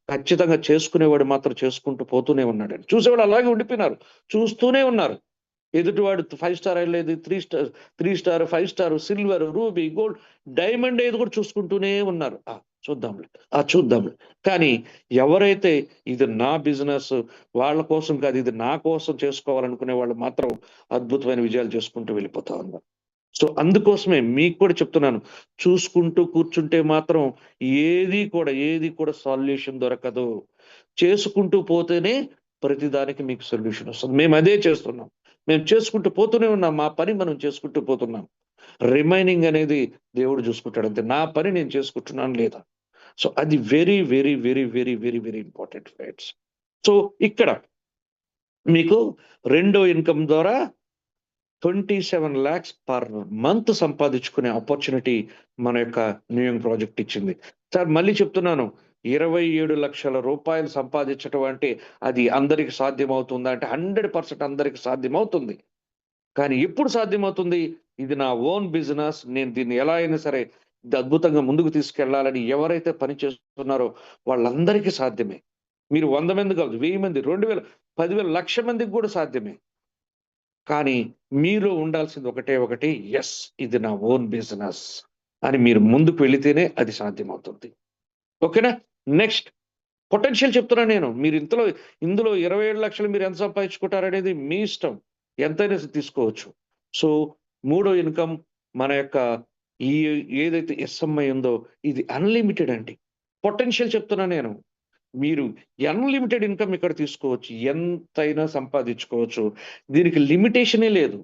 ఖచ్చితంగా చేసుకునేవాడు మాత్రం చేసుకుంటూ పోతూనే ఉన్నాడండి. చూసేవాళ్ళు అలాగే ఉండిపోయినారు. చూస్తూనే ఉన్నారు. ఎదుటివాడు 5 స్టార్ ఎళ్ళేది 3 star, 5 star, silver, ruby, gold, diamond అయ్యేది కూడా చూసుకుంటూనే ఉన్నారు. చూద్దాంలే. చూద్దాంలే. కానీ ఎవరైతే ఇది నా బిజినెస్ వాళ్ళ కోసం కాదు, ఇది నా కోసం చేసుకోవాలనుకునే వాళ్ళు మాత్రం అద్భుతమైన విజయాలు చేసుకుంటూ వెళ్ళిపోతా ఉన్నారు. సో, అందుకోసమే మీకు కూడా చెప్తున్నాను. చూసుకుంటూ కూర్చుంటే మాత్రం ఏది కూడా సొల్యూషన్ దొరకదు. చేసుకుంటూ పోతేనే ప్రతిదానికి మీకు సొల్యూషన్ వస్తది. మేమదే చేస్తున్నాం. మేము చేసుకుంటూ పోతూనే ఉన్నాం. మా పని మనం చేసుకుంటూ పోతున్నాం. రిమైనింగ్ అనేది దేవుడు చూసుకుంటాడు అంతే. నా పని నేను చేసుకుంటున్నాను లేదా? సో, అది వెరీ ఇంపార్టెంట్ ఫ్రెండ్స్. సో, ఇక్కడ మీకు రెండో ఇన్‌కమ్ ద్వారా 27 lakhs పర్ మంత్ సంపాదించుకునే ఆపర్చునిటీ మన యొక్క న్యూయంగ్ ప్రాజెక్ట్ ఇచ్చింది. సార్ మళ్ళీ చెప్తున్నాను, 27 లక్షల రూపాయలు సంపాదించడం అంటే అది అందరికి సాధ్యమవుతుందా అంటే 100% అందరికి సాధ్యమవుతుంది. కానీ ఎప్పుడు సాధ్యమవుతుంది? ఇది నా ఓన్ బిజినెస్. నేను దీన్ని ఎలా అయినా సరే ఇది అద్భుతంగా ముందుకు తీసుకెళ్లాలని ఎవరైతే పని చేస్తున్నారో వాళ్ళందరికీ సాధ్యమే. మీరు 100 మంది కాదు, 1000 మంది, 2000, 10,000, లక్ష మందికి కూడా సాధ్యమే. కానీ మీలో ఉండాల్సింది ఒకటే ఒకటి, యెస్, ఇది నా ఓన్ బిజినెస్ అని మీరు ముందుకు వెళితేనే అది సాధ్యమవుతుంది. ఓకేనా? నెక్స్ట్ పొటెన్షియల్ చెప్తున్నా నేను. మీరు ఇందులో 27 లక్షలు మీరు ఎంత సంపాదించుకుంటారనేది మీ ఇష్టం. ఎంతైనా తీసుకోవచ్చు. సో, మూడో ఇన్‌కమ్ మన యొక్క ఈ ఏదైతే ఎస్ఎంఐ ఉందో ఇది అన్‌లిమిటెడ్ అండి. పొటెన్షియల్ చెప్తున్నా నేను. మీరు అన్‌లిమిటెడ్ ఇన్‌కమ్ ఇక్కడ తీసుకోవచ్చు. ఎంతైనా సంపాదించుకోవచ్చు. దీనికి లిమిటేషనే లేదు.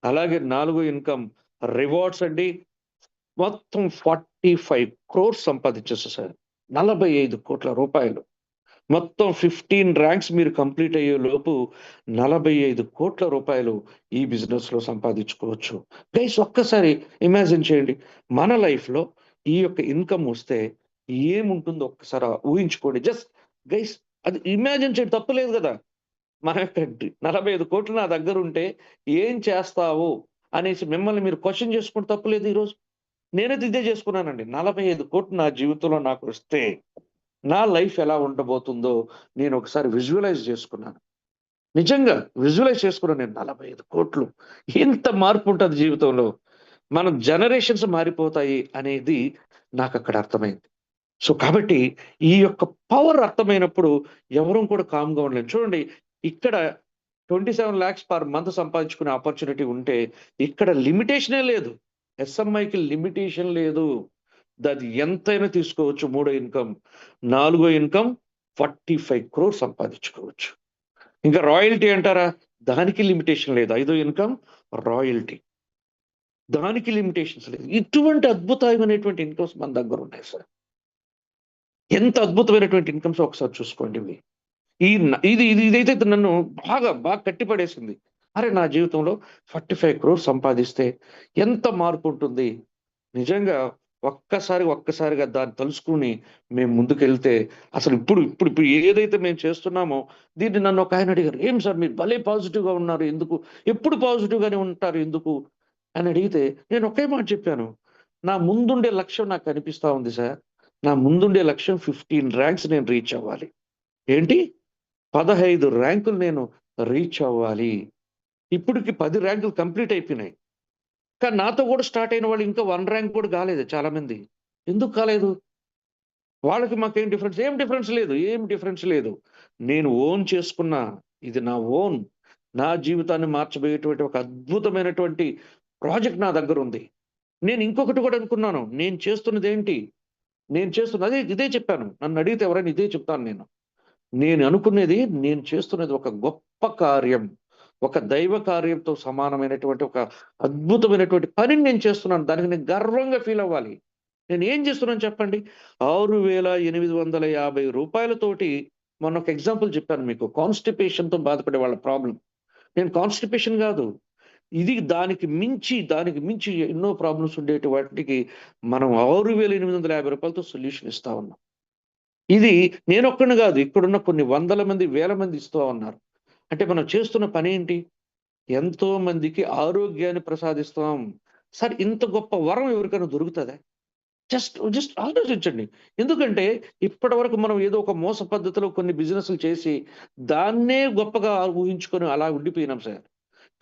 అలాగే నాలుగో ఇన్‌కమ్ రివార్డ్స్ అండి. మొత్తం 45 క్రోర్స్ సంపాదించేసేసారు. 45 కోట్ల రూపాయలు. మొత్తం 15 ర్యాంక్స్ మీరు కంప్లీట్ అయ్యే లోపు 45 కోట్ల రూపాయలు ఈ బిజినెస్‌లో సంపాదించుకోవచ్చు. గైస్ ఒక్కసారి ఇమాజిన్ చేయండి. మన లైఫ్‌లో ఈ యొక్క ఇన్‌కమ్ వస్తే ఏముంటుందో ఒక్కసారి ఊహించుకోండి. జస్ట్ గైస్ అది ఇమాజిన్ చేయండి, తప్పు లేదు గదా! మన యొక్క 45 కోట్లు నా దగ్గరుంటే ఏం చేస్తావు అనేసి మిమ్మల్ని మీరు క్వెషన్ చేసుకుంటే తప్పు లేదు ఈరోజు. నేనైతే ఇదే చేసుకున్నానండి. 45 కోట్లు నా జీవితంలో నాకొస్తే నా లైఫ్ ఎలా ఉండబోతుందో నేను ఒకసారి విజువలైజ్ చేసుకున్నాను. నిజంగా విజువలైజ్ చేసుకున్నాను నేను. 45 కోట్లు ఎంత మార్పు ఉంటది జీవితంలో. మన జనరేషన్స్ మారిపోతాయి అనేది నాకక్కడ అర్థమైంది. సో, కాబట్టి ఈ యొక్క పవర్ అర్థమైనప్పుడు ఎవరు కూడా కామ్‌గా ఉండలేం. చూడండి, ఇక్కడ 27 లాక్స్ పర్ మంత్ సంపాదించుకునే ఆపర్చునిటీ ఉంటే ఇక్కడ లిమిటేషనే లేదు. ఎస్ఎంఐకి లిమిటేషన్ లేదు. అది ఎంతైనా తీసుకోవచ్చు. మూడో ఇన్‌కమ్. నాలుగో ఇన్‌కమ్ 45 క్రోర్స్ సంపాదించుకోవచ్చు. ఇంకా రాయల్టీ అంటారా? దానికి లిమిటేషన్ లేదు. ఐదో ఇన్‌కమ్ రాయల్టీ. దానికి లిమిటేషన్స్ లేదు. ఇటువంటి అద్భుతమైనటువంటి ఇన్‌కమ్స్ మన దగ్గర ఉన్నాయి సార్. ఎంత అద్భుతమైనటువంటి ఇన్‌కమ్స్ ఒకసారి చూసుకోండి ఇవి. ఈ న ఇది ఇది ఇదైతే నన్ను బాగా కట్టిపడేసింది. అరే! నా జీవితంలో 45 క్రోర్స్ సంపాదిస్తే ఎంత మార్పు ఉంటుంది. నిజంగా ఒక్కసారిగా దాన్ని తలుసుకొని మేము ముందుకెళ్తే అసలు ఇప్పుడు ఏదైతే మేము చేస్తున్నామో దీన్ని నన్ను ఒకాయన అడిగారు. "ఏం సార్ మీరు భలే పాజిటివ్‌గా ఉన్నారు. ఎందుకు? ఎప్పుడు పాజిటివ్‌గానే ఉంటారు ఎందుకు?" అని అడిగితే నేను ఒకే మాట చెప్పాను. నా ముందుండే లక్ష్యం నాకు కనిపిస్తా ఉంది సార్. నా ముందుండే లక్ష్యం 15 ర్యాంక్స్ నేను రీచ్ అవ్వాలి. ఏంటి? 15 ర్యాంకులు నేను రీచ్ అవ్వాలి. ఇప్పటికి 10 ర్యాంకులు కంప్లీట్ అయిపోయినాయి. కానీ నాతో కూడా స్టార్ట్ అయిన వాళ్ళు ఇంకా 1 ర్యాంక్ కూడా కాలేదు చాలామంది. ఎందుకు కాలేదు? వాళ్ళకి మాకేం డిఫరెన్స్? ఏం డిఫరెన్స్ లేదు. ఏం డిఫరెన్స్ లేదు. నేను ఓన్ చేసుకున్న, ఇది నా ఓన్. నా జీవితాన్ని మార్చబోయేటువంటి ఒక అద్భుతమైనటువంటి ప్రాజెక్ట్ నా దగ్గరుంది. నేను ఇంకొకటి కూడా అనుకున్నాను. ఇదే చెప్పాను. నన్నడిగితే ఎవరైనా ఇదే చెప్తాను నేను. నేను చేస్తున్నది ఒక గొప్ప కార్యం. ఒక దైవ కార్యంతో సమానమైనటువంటి ఒక అద్భుతమైనటువంటి పనిని నేను చేస్తున్నాను. దానికి నేను గర్వంగా ఫీల్ అవ్వాలి. నేను ఏం చేస్తున్నాను చెప్పండి? 6,850 రూపాయలతోటి మొన్న ఒక ఎగ్జాంపుల్ చెప్పాను మీకు. కాన్‌స్టిపేషన్‌తో బాధపడే వాళ్ళ ప్రాబ్లమ్. నేను కాన్‌స్టిపేషన్ గాదు. ఇది దానికి మించి ఎన్నో ప్రాబ్లమ్స్ ఉండేటి వాటికి మనం 6,850 రూపాయలతో సొల్యూషన్ ఇస్తా ఉన్నాం. ఇది నేనొక్కడిని గాదు. ఇక్కడున్న కొన్ని వందల మంది, వేల మంది ఇస్తూ ఉన్నారు. అంటే మనం చేస్తున్న పనేంటి? ఎంతో మందికి ఆరోగ్యాన్ని ప్రసాదిస్తున్నాం. సార్ ఇంత గొప్ప వరం ఎవరికైనా దొరుకుతదా? జస్ట్ ఆలోచించండి. ఎందుకంటే ఇప్పటివరకు మనం ఏదో ఒక మోస పద్ధతిలో కొన్ని బిజినెస్‌లు చేసి దాన్నే గొప్పగా ఊహించుకొని అలా ఉండిపోయినాం సార్.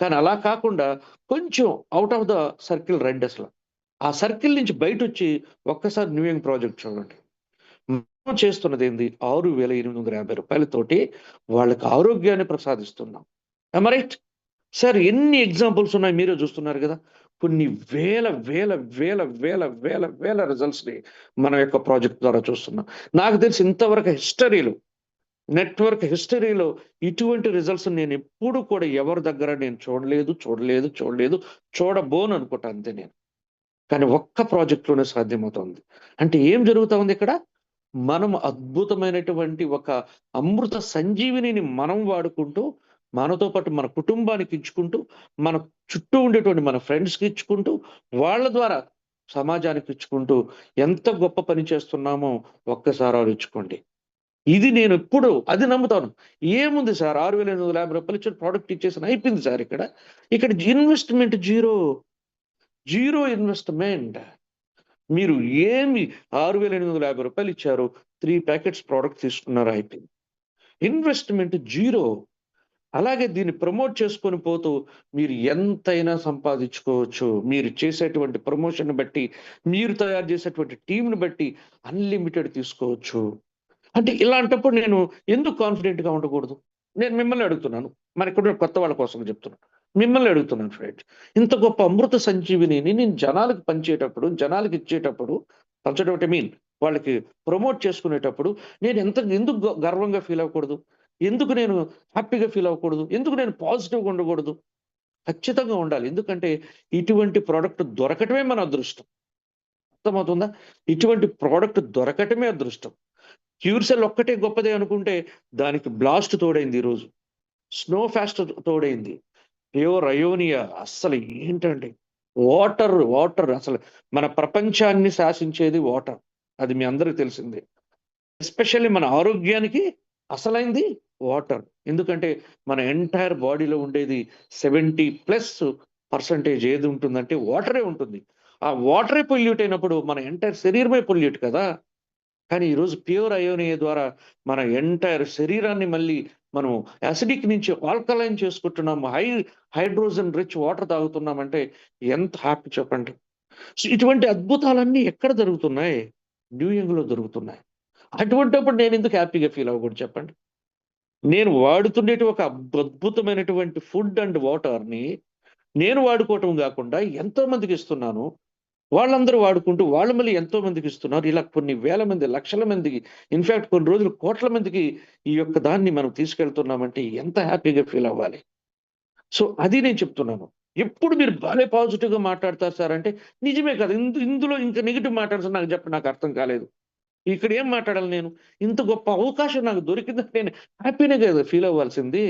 కానీ అలా కాకుండా కొంచెం ఔట్ ఆఫ్ ద సర్కిల్ రండసల. ఆ సర్కిల్ నుంచి బయటొచ్చి ఒక్కసారి న్యూయింగ్ ప్రాజెక్ట్ చూడండి. మనం చేస్తున్నదేంది? 6,850 రూపాయలతోటి వాళ్ళకి ఆరోగ్యాన్ని ప్రసాదిస్తున్నాం. Am I right? సార్ ఎన్ని ఎగ్జాంపుల్స్ ఉన్నాయి మీరే చూస్తున్నారు గదా! కొన్ని వేల రిజల్ట్స్‌ని మన యొక్క ప్రాజెక్ట్ ద్వారా చూస్తున్నాం. నాకు తెలిసి ఇంతవరకు నెట్‌వర్క్ హిస్టరీలో ఇటువంటి రిజల్ట్స్ నేనెప్పుడు కూడా ఎవరి దగ్గర నేను చూడబోను అనుకుంటా అంతే నేను. కానీ ఒక్క ప్రాజెక్ట్‌లోనే సాధ్యమవుతోంది. అంటే ఏం జరుగుతా ఉంది ఇక్కడ? మనం అద్భుతమైనటువంటి ఒక అమృత సంజీవినిని మనం వాడుకుంటూ, మనతో పాటు మన కుటుంబానికి ఇచ్చుకుంటూ, మన చుట్టూ ఉండేటువంటి మన ఫ్రెండ్స్‌కి ఇచ్చుకుంటూ, వాళ్ళ ద్వారా సమాజానికి ఇచ్చుకుంటూ ఎంత గొప్ప పని చేస్తున్నామో ఒక్కసారి ఆలోచించుకోండి. ఇది నేనెప్పుడు అది నమ్ముతాను. ఏముంది సార్ రూ. 6,850 ఇచ్చిన ప్రొడక్ట్ ఇచ్చేసాను అయిపోయింది సార్ ఇక్కడ. ఇక్కడ ఇన్వెస్ట్‌మెంట్ జీరో. Zero investment. మీరు ఏమి రూ. 6,850 ఇచ్చారు. 3 ప్యాకెట్స్ ప్రొడక్ట్ తీసుకున్నారు అయిపోయింది. Investment zero. అలాగే దీన్ని ప్రమోట్ చేసుకొని పోతూ మీరు ఎంతైనా సంపాదించుకోవచ్చు. మీరు చేసేటువంటి ప్రమోషన్‌ని బట్టి, మీరు తయారు చేసేటువంటి టీమ్‌ని బట్టి అన్‌లిమిటెడ్ తీసుకోవచ్చు. అంటే ఇలాంటప్పుడు నేను ఎందుకు కాన్ఫిడెంట్‌గా ఉండకూడదు? నేను మిమ్మల్ని అడుగుతున్నాను. మనకిక్కడ కొత్త వాళ్ళ కోసం చెప్తున్నాను. మిమ్మల్ని అడుగుతున్నాను ఫ్రెండ్స్. ఇంత గొప్ప అమృత సంజీవినిని నేను జనాలకు పంచేటప్పుడు, జనాలకి ఇచ్చేటప్పుడు పంచడం అంటే వాళ్ళకి ప్రమోట్ చేసుకునేటప్పుడు నేను ఎందుకు గర్వంగా ఫీల్ అవ్వకూడదు? ఎందుకు నేను హ్యాపీగా ఫీల్ అవ్వకూడదు? ఎందుకు నేను పాజిటివ్‌గా ఉండకూడదు? ఖచ్చితంగా ఉండాలి. ఎందుకంటే ఇటువంటి ప్రొడక్ట్ దొరకటమే మన అదృష్టం. అర్థమవుతుందా? ఇటువంటి ప్రొడక్ట్ దొరకటమే అదృష్టం. క్యూర్సెల్ ఒక్కటే గొప్పదే అనుకుంటే దానికి బ్లాస్ట్ తోడైంది ఈరోజు. స్నో ఫాస్ట్ తోడైంది. ప్యూర్ అయోనియా అస్సలు ఏంటండి? వాటర్ అసలు మన ప్రపంచాన్ని శాసించేది వాటర్. అది మీ అందరికి తెలిసిందే. ఎస్పెషల్లీ మన ఆరోగ్యానికి అసలైంది వాటర్. ఎందుకంటే మన ఎంటైర్ బాడీలో ఉండేది 70+% ఏది ఉంటుందంటే వాటరే ఉంటుంది. ఆ వాటరే పొల్యూట్ అయినప్పుడు మన ఎంటైర్ శరీరమే పొల్యూట్ కదా! కానీ ఈరోజు ప్యూర్ అయోనియా ద్వారా మన ఎంటైర్ శరీరాన్ని మళ్ళీ మనం యాసిడిక్ నుంచి ఆల్కలైన్ చేసుకుంటున్నాము. హైడ్రోజన్ రిచ్ వాటర్ తాగుతున్నామంటే ఎంత హ్యాపీ చెప్పండి. సో ఇటువంటి అద్భుతాలన్నీ ఎక్కడ జరుగుతున్నాయి? న్యూయంగ్‌లో జరుగుతున్నాయి. అటువంటప్పుడు నేనెందుకు హ్యాపీగా ఫీల్ అవ్వకూడదు చెప్పండి? నేను వాడుతుండేటి ఒక అద్భుతమైనటువంటి ఫుడ్ అండ్ వాటర్‌ని నేను వాడుకోవటం గాకుండా ఎంతో మందికిస్తున్నాను. వాళ్ళందరూ వాడుకుంటూ వాళ్ళు మళ్ళీ ఎంతో మందికిస్తున్నారు. ఇలా కొన్ని వేల మంది, లక్షల మందికి ఇన్‌ఫాక్ట్ కొన్ని రోజులు కోట్ల మందికి ఈ యొక్క దాన్ని మనం తీసుకెళ్తున్నామంటే ఎంత హ్యాపీగా ఫీల్ అవ్వాలి. సో అది నేను చెప్తున్నాను. ఎప్పుడు మీరు భలే పాజిటివ్‌గా మాట్లాడతారు సార్ అంటే నిజమే కదా! ఇందులో ఇంకా నెగెటివ్ మాట్లాడితే నాకు చెప్పండి నాకు అర్థం కాలేదు. ఇక్కడ ఏం మాట్లాడాలి నేను? ఇంత గొప్ప అవకాశం నాకు దొరికిందని నేను హ్యాపీనే కదా ఫీల్ అవ్వాల్సింది.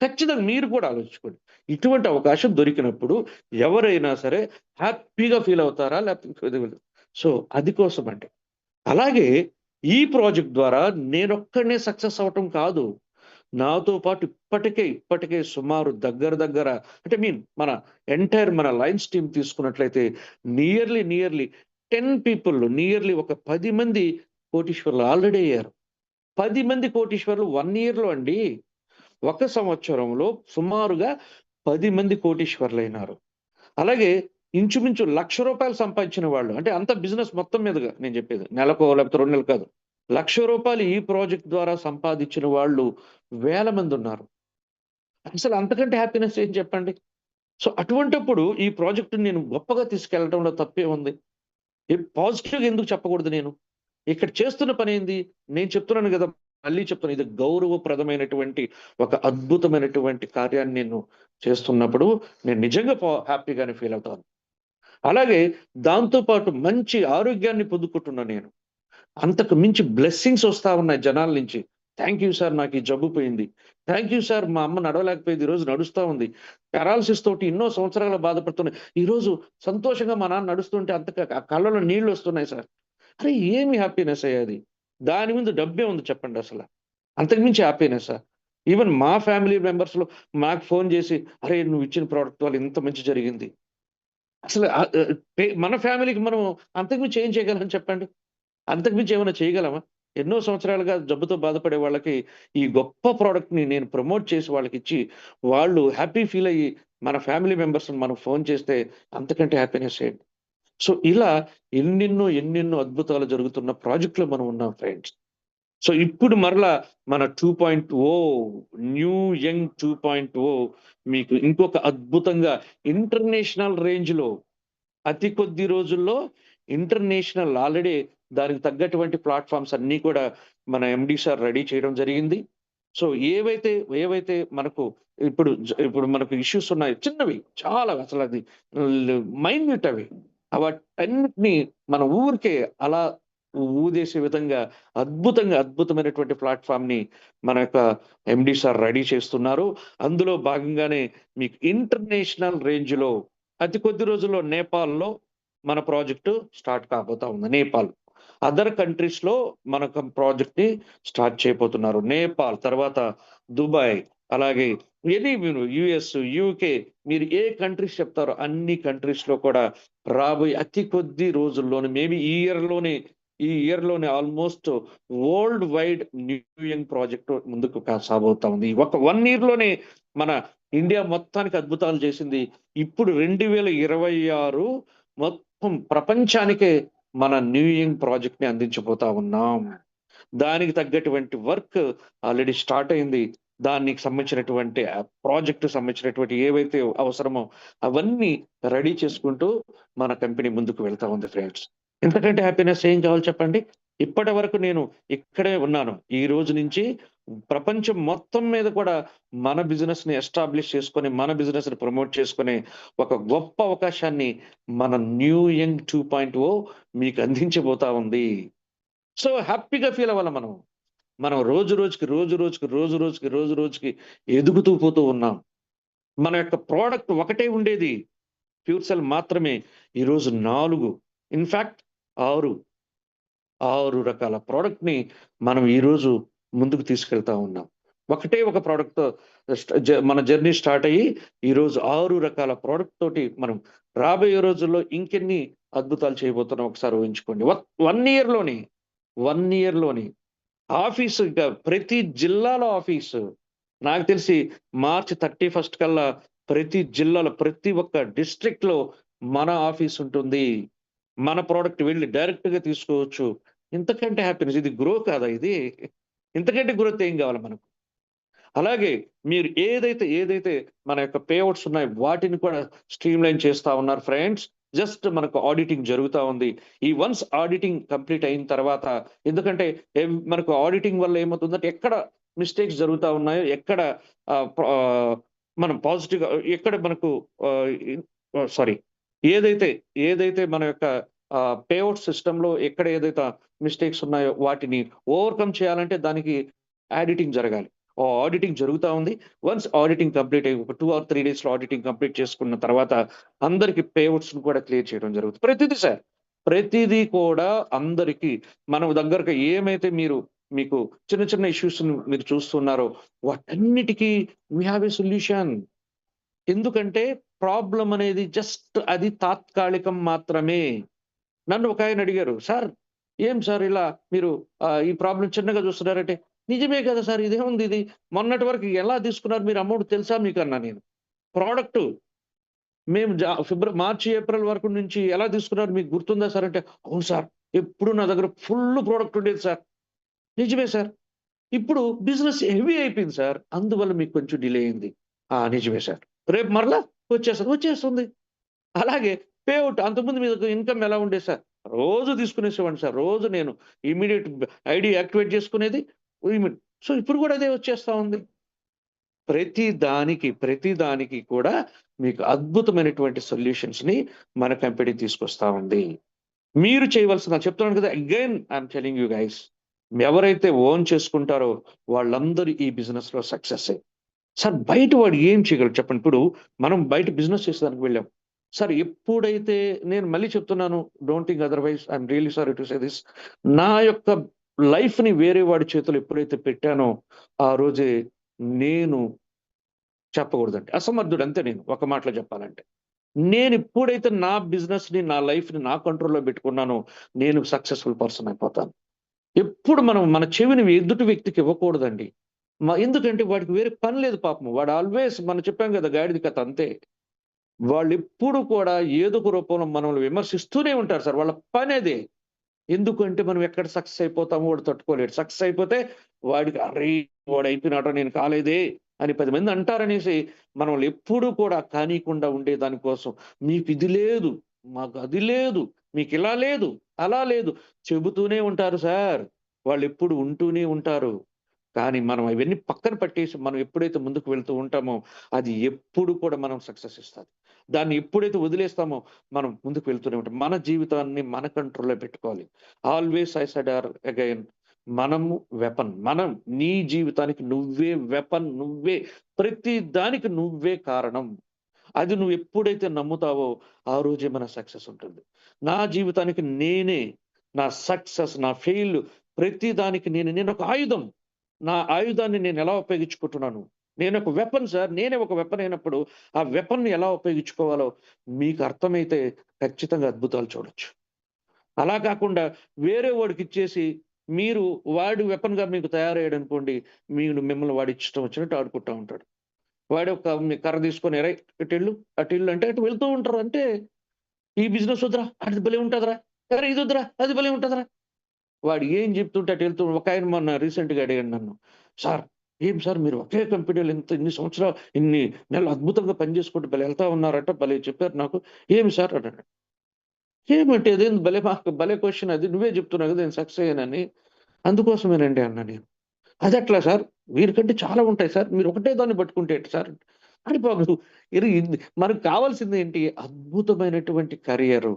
ఖచ్చితంగా మీరు కూడా ఆలోచించుకోండి. ఇటువంటి అవకాశం దొరికినప్పుడు ఎవరైనా సరే హ్యాపీగా ఫీల్ అవుతారా? లేకపోతే సో అది కోసమండి. అలాగే ఈ ప్రాజెక్ట్ ద్వారా నేనొక్కడినే సక్సెస్ అవ్వటం కాదు. నాతో పాటు ఇప్పటికే సుమారు దగ్గర అంటే మన మన లయన్స్ టీమ్ తీసుకున్నట్లయితే నియర్లీ 10 పీపుల్ ఒక 10 మంది కోటీశ్వరులు ఆల్రెడీ అయ్యారు. 10 మంది కోటీశ్వరులు 1 ఇయర్‌లో అండి. ఒక సంవత్సరంలో సుమారుగా 10 మంది కోటీశ్వరులైనారు. అలాగే ఇంచుమించు రూ. 1,00,000 సంపాదించిన వాళ్ళు అంటే అంత బిజినెస్ మొత్తం మీదగా నేను చెప్పేది. నెలకో లేకపోతే 2 నెలలు కాదు. రూ. 1,00,000 ఈ ప్రాజెక్ట్ ద్వారా సంపాదించిన వాళ్ళు వేల మందున్నారు. అసలు అంతకంటే హ్యాపీనెస్ ఏం చెప్పండి? సో అటువంటప్పుడు ఈ ప్రాజెక్ట్‌ని నేను గొప్పగా తీసుకెళ్లడంలో తప్పేముంది? పాజిటివ్‌గా ఎందుకు చెప్పకూడదు నేను? ఇక్కడ చేస్తున్న పనేంది? నేను చెప్తున్నాను గదా! మళ్ళీ చెప్తున్నా. ఇది గౌరవప్రదమైనటువంటి ఒక అద్భుతమైనటువంటి కార్యాన్ని నేను చేస్తున్నప్పుడు నేను నిజంగా హ్యాపీగానే ఫీల్ అవుతాను. అలాగే దాంతో పాటు మంచి ఆరోగ్యాన్ని పొందుకుంటున్నా నేను. అంతకు మించి బ్లెస్సింగ్స్ వస్తా ఉన్నాయి జనాల నుంచి. థాంక్ యూ సార్ నాకు ఈ జబ్బు పోయింది. థాంక్ యూ సార్ మా అమ్మ నడవలేకపోయేది ఈరోజు నడుస్తా ఉంది. పారాలిసిస్ తోటి ఎన్నో సంవత్సరాలు బాధపడుతున్నాయి. ఈరోజు సంతోషంగా మా నాన్న నడుస్తుంటే కళ్ళలో నీళ్లొస్తున్నాయి సార్. అరే! ఏమి హ్యాపీనెస్ అయ్యది. దాని ముందు డబ్బే ఉంది చెప్పండి అసల. అంతకు మించి హ్యాపీనెస్సా? ఈవెన్ మా ఫ్యామిలీ మెంబర్స్‌లో మాకు ఫోను జేసి, "అరే! నువ్వు ఇచ్చిన ప్రొడక్ట్ వల్ల ఇంత మంచి జరిగింది." అసలు మన ఫ్యామిలీకి మనం అంతకు మించి ఏం చేయగలం చెప్పండి? అంతకు మించి ఏమైనా చేయగలమా? ఎన్నో సంవత్సరాలుగా జబ్బుతో బాధపడే వాళ్ళకి ఈ గొప్ప ప్రొడక్ట్‌ని నేను ప్రమోట్ చేసి వాళ్ళకిచ్చి, వాళ్ళు హ్యాపీ ఫీల్ అయ్యి మన ఫ్యామిలీ మెంబర్స్‌ని మనం ఫోను చేస్తే అంతకంటే హ్యాపీనెస్ ఏంటి? సో ఇలా ఎన్నెన్నో అద్భుతాలు జరుగుతున్న ప్రాజెక్ట్‌లో మనం ఉన్నాం ఫ్రెండ్స్. సో ఇప్పుడు మరలా మన 2.0 న్యూ యంగ్ 2.0 మీకు ఇంకొక అద్భుతంగా ఇంటర్నేషనల్ రేంజ్‌లో అతి కొద్ది రోజుల్లో ఇంటర్నేషనల్ ఆల్రెడీ దానికి తగ్గటువంటి ప్లాట్‌ఫార్మ్స్ అన్నీ కూడా మన ఎండీ సార్ రెడీ చేయడం జరిగింది. సో ఏవైతే మనకు ఇప్పుడు మనకు ఇష్యూస్ ఉన్నాయి చిన్నవి చాలా అసలది మైన్యూట్ అవి. వాటన్నిటిని మన ఊరికే అలా ఊదేసే విధంగా అద్భుతమైనటువంటి ప్లాట్‌ఫార్మ్‌ని మన యొక్క ఎండీ సార్ రెడీ చేస్తున్నారు. అందులో భాగంగానే మీకు ఇంటర్నేషనల్ రేంజ్‌లో అతి కొద్ది రోజుల్లో నేపాల్‌లో మన ప్రాజెక్టు స్టార్ట్ కాబోతా ఉంది. నేపాల్. అదర్ కంట్రీస్‌లో మన ప్రాజెక్ట్‌ని స్టార్ట్ చేయబోతున్నారు. నేపాల్, తర్వాత దుబాయ్, అలాగే మీరు యూఎస్, యూకే, మీరు ఏ కంట్రీస్ చెప్తారో అన్ని కంట్రీస్‌లో కూడా రాబోయే అతి కొద్ది రోజుల్లోనే మేబీ ఈ ఇయర్‌లోనే almost world wide new young project ముందుకు సాగబోతా ఉంది. ఒక 1 ఇయర్‌లోనే మన ఇండియా మొత్తానికి అద్భుతాలు చేసింది. ఇప్పుడు 2026 మొత్తం ప్రపంచానికే మన న్యూ యంగ్ ప్రాజెక్ట్‌ని అందించబోతా ఉన్నాం. దానికి తగ్గటువంటి వర్క్ ఆల్రెడీ స్టార్ట్ అయింది. దానికి సంబంధించినటువంటి ప్రాజెక్ట్‌కి సంబంధించినటువంటి ఏవైతే అవసరమో అవన్నీ రెడీ చేసుకుంటూ మన కంపెనీ ముందుకు వెళ్తా ఉంది ఫ్రెండ్స్. ఇంతకంటే హ్యాపీనెస్ ఏం కావాలి చెప్పండి? ఇప్పటివరకు నేను ఇక్కడే ఉన్నాను. ఈ రోజు నుంచి ప్రపంచం మొత్తం మీద కూడా మన బిజినెస్‌ని ఎస్టాబ్లిష్ చేసుకొని, మన బిజినెస్‌ని ప్రమోట్ చేసుకునే ఒక గొప్ప అవకాశాన్ని మన న్యూ యంగ్ 2.0 మీకు అందించబోతా ఉంది. సో, హ్యాపీగా ఫీల్ అవ్వాల మనం. మనం రోజు రోజుకి ఎదుగుతూ పోతూ ఉన్నాం. మన యొక్క ప్రొడక్ట్ ఒకటే ఉండేది. ప్యూర్ సెల్ మాత్రమే. ఈరోజు 4 ఇన్‌ఫాక్ట్ 6, 6 రకాల ప్రొడక్ట్‌ని మనం ఈరోజు ముందుకు తీసుకెళ్తా ఉన్నాం. ఒకటే ఒక ప్రొడక్ట్‌తో మన జర్నీ స్టార్ట్ అయ్యి ఈరోజు 6 రకాల ప్రొడక్ట్ తోటి మనం రాబోయే రోజుల్లో ఇంకెన్ని అద్భుతాలు చేయబోతున్నాం ఒకసారి ఊహించుకోండి. 1 ఇయర్‌లోనే, 1 ఇయర్‌లోనే ఆఫీసు ఇక ప్రతి జిల్లాలో ఆఫీసు. నాకు తెలిసి మార్చ్ 31 కల్లా ప్రతి జిల్లాలో, ప్రతి ఒక్క డిస్ట్రిక్ట్‌లో మన ఆఫీస్ ఉంటుంది. మన ప్రొడక్ట్ వెళ్లి డైరెక్ట్‌గా తీసుకోవచ్చు. ఇంతకంటే హ్యాపీనెస్ ఇది కాదా ఇది? ఇంతకంటే గ్రోత్ ఏం కావాలి మనకు? అలాగే మీరు ఏదైతే మన యొక్క పేఅవుట్స్ ఉన్నాయో వాటిని కూడా స్ట్రీమ్‌లైన్ చేస్తా ఉన్నారు ఫ్రెండ్స్. జస్ట్ మనకు ఆడిటింగ్ జరుగుతా ఉంది. ఈ వన్స్ ఆడిటింగ్ కంప్లీట్ అయిన తర్వాత ఎందుకంటే మనకు ఆడిటింగ్ వల్ల ఏమవుతుందంటే ఎక్కడ మిస్టేక్స్ జరుగుతా ఉన్నాయో, ఎక్కడ ఆహ్, ప ఆహ్, మనం పాజిటివ్‌గా ఎక్కడ మనకు సారీ ఏదైతే ఏదైతే మన యొక్క పేఅవుట్ సిస్టమ్‌లో ఎక్కడ ఏదైతే మిస్టేక్స్ ఉన్నాయో వాటిని ఓవర్‌కమ్ చేయాలంటే దానికి ఆడిటింగ్ జరగాలి. ఆడిటింగ్ జరుగుతా ఉంది. వన్స్ ఆడిటింగ్ కంప్లీట్ అయ్యి ఒక 2 ఆర్ 3 డేస్‌లో ఆడిటింగ్ కంప్లీట్ చేసుకున్న తర్వాత అందరికి పేఅవుట్స్‌ని కూడా క్లియర్ చేయడం జరుగుతుంది. ప్రతిదీ సార్. ప్రతిదీ కూడా అందరికి మన దగ్గరకి ఏమైతే మీకు చిన్న చిన్న ఇష్యూస్‌ని మీరు చూస్తున్నారో వాటన్నిటికి వి హావ్ ఎ సొల్యూషన్. ఎందుకంటే ప్రాబ్లమ్ అనేది జస్ట్ అది తాత్కాలికం మాత్రమే. నన్ను ఒకాయన అడిగారు, "సార్ ఏం సార్ ఇలా మీరు ఈ ప్రాబ్లమ్ చిన్నగా చూస్తున్నారంటే" నిజమే కదా సార్! ఇదేముంది ఇది? మొన్నటి వరకు ఎలా తీసుకున్నారు మీరు అమౌంట్ తెలుసా మీకన్నా నేను. ప్రొడక్టు మేము మార్చి, ఏప్రిల్ వరకు నుంచి ఎలా తీసుకున్నారు మీకు గుర్తుందా సార్ అంటే, అవును సార్. ఎప్పుడు నా దగ్గర ఫుల్ ప్రొడక్ట్ ఉండేది సార్. నిజమే సార్. ఇప్పుడు బిజినెస్ హెవీ అయిపోయింది సార్. అందువల్ల మీకు కొంచెం డిలే అయింది. ఆ! నిజమే సార్. రేపు మరలా వచ్చేస్తది. వచ్చేస్తుంది. అలాగే పేఅవుట్ అంతకుముందు మీకు ఇన్‌కమ్ ఎలా ఉండేది సార్? రోజు తీసుకునేసేవాడిని సార్. రోజు నేను ఇమ్మీడియేట్ ఐడీ యాక్టివేట్ చేసుకునేది. ఇమ్మీడ్ సో, ఇప్పుడు కూడా అదే వచ్చేస్తా ఉంది. ప్రతి దానికి కూడా మీకు అద్భుతమైనటువంటి సొల్యూషన్స్‌ని మన కంపెనీ తీసుకొస్తా ఉంది. మీరు చేయవలసిన చెప్తున్నాను కదా! Again I'm telling you guys ఎవరైతే ఓన్ చేసుకుంటారో వాళ్ళందరూ ఈ బిజినెస్‌లో సక్సెస్సే. సార్ బయట వాడు ఏం చేయగలడు చెప్పండి. ఇప్పుడు మనం బయట బిజినెస్ చేసేదానికి వెళ్ళాం. సార్ ఎప్పుడైతే నేను మళ్ళీ చెప్తున్నాను don't think otherwise I'm really sorry to say this. నా యొక్క లైఫ్‌ని వేరే వాడి చేతిలో ఎప్పుడైతే పెట్టానో ఆ రోజే నేను చెప్పకూడదండి. అసమర్థుడు అంతే నేను ఒక మాటలో చెప్పాలంటే. నేనెప్పుడైతే నా బిజినెస్‌ని, నా లైఫ్‌ని నా కంట్రోల్‌లో పెట్టుకున్నానో నేను సక్సెస్‌ఫుల్ పర్సన్ అయిపోతాను. ఎప్పుడు మనం మన చెవిని ఎదుటి వ్యక్తికి ఇవ్వకూడదండి. ఎందుకంటే వాడికి వేరే పని లేదు పాపం. వాడు ఆల్‌వేస్ మనం చెప్పాం కదా! గాడిద కథ అంతే. వాళ్ళెప్పుడు కూడా ఏదో ఒక రూపంలో మనల్ని విమర్శిస్తూనే ఉంటారు సార్. వాళ్ళ పనదే. ఎందుకంటే మనం ఎక్కడ సక్సెస్ అయిపోతామో వాడు తట్టుకోలేడు. సక్సెస్ అయిపోతే వాడికి అర్రే! వాడయిపోయినాడురా నేను కాలేదే అని 10 మంది అంటారనేసి మనల్ని ఎప్పుడూ కూడా కానీయకుండా ఉండే దాని కోసం మీకిది లేదు, మాకు అది లేదు, మీకిలా లేదు, అలా లేదు చెబుతూనే ఉంటారు సార్. వాళ్ళెప్పుడు ఉంటూనే ఉంటారు. కానీ మనం అవన్నీ పక్కన పట్టేసి మనం ఎప్పుడైతే ముందుకు వెళ్తూ ఉంటామో అది ఎప్పుడు కూడా మనం సక్సెస్ ఇస్తది. దాన్ని ఎప్పుడైతే వదిలేస్తామో మనం ముందుకు వెళ్తూనే ఉంటాం. మన జీవితాన్ని మన కంట్రోల్లో పెట్టుకోవాలి. ఆల్వేస్ ఐ సెడ్ అగైన్, మనము వెపన్. నీ జీవితానికి నువ్వే వెపన్, నువ్వే ప్రతి దానికి నువ్వే కారణం. అది నువ్వు ఎప్పుడైతే నమ్ముతావో ఆ రోజే మన సక్సెస్ ఉంటుంది. నా జీవితానికి నేనే, నా సక్సెస్, నా ఫెయిల్, ప్రతి దానికి నేను ఒక ఆయుధం. నా ఆయుధాన్ని నేను ఎలా ఉపయోగించుకుంటున్నాను? నేను ఒక వెపన్ సార్. నేనే ఒక వెపన్ అయినప్పుడు ఆ వెపన్‌ని ఎలా ఉపయోగించుకోవాలో మీకు అర్థమైతే ఖచ్చితంగా అద్భుతాలు చూడొచ్చు. అలా కాకుండా వేరే వాడికిచ్చేసి మీరు వాడి వెపన్‌గా మీకు తయారయ్యాడనుకోండి, మిమ్మల్ని వాడి ఇష్టం వచ్చినట్టు ఆడుకుంటా ఉంటాడు. వాడు ఒక మీ కర్ర తీసుకొని "అరేయ్! ఇటెళ్ళు, అటెళ్ళు" అంటే అటు వెళ్తూ ఉంటారు. అంటే "ఈ బిజినెస్ వద్దురా, అది భలే ఉంటదిరా. అరె! ఇది వద్దురా, అది భలే ఉంటదిరా." వాడు ఏం చెప్తుంటే అటు వెళ్తూ ఒకాయన మొన్న రీసెంట్‌గా అడిగాడు నన్ను. "సార్, ఏం సార్ మీరు ఒకే కంపెనీలో ఇన్ని సంవత్సరాలు, ఇన్ని నెలలు అద్భుతంగా పని చేసుకుంటూ భలే ఎళ్తా ఉన్నారట. భలే చెప్పారు నాకు. ఏమి సార్?" అన్నాడు. ఏమంటే అదేంది భలే క్వెషన్ అది. నువ్వే చెప్తున్నావు కదా! నేను సక్సెస్ అయ్యానని. అందుకోసమేనండి అన్నా నేను. అదెట్లా సార్? వీరికంటే చాలా ఉంటాయి సార్. మీరు ఒకటే దాన్ని పట్టుకుంటే ఎట్ట సార్? అని బాబు మనకు కావాల్సిందేంటి? అద్భుతమైనటువంటి కెరియరు,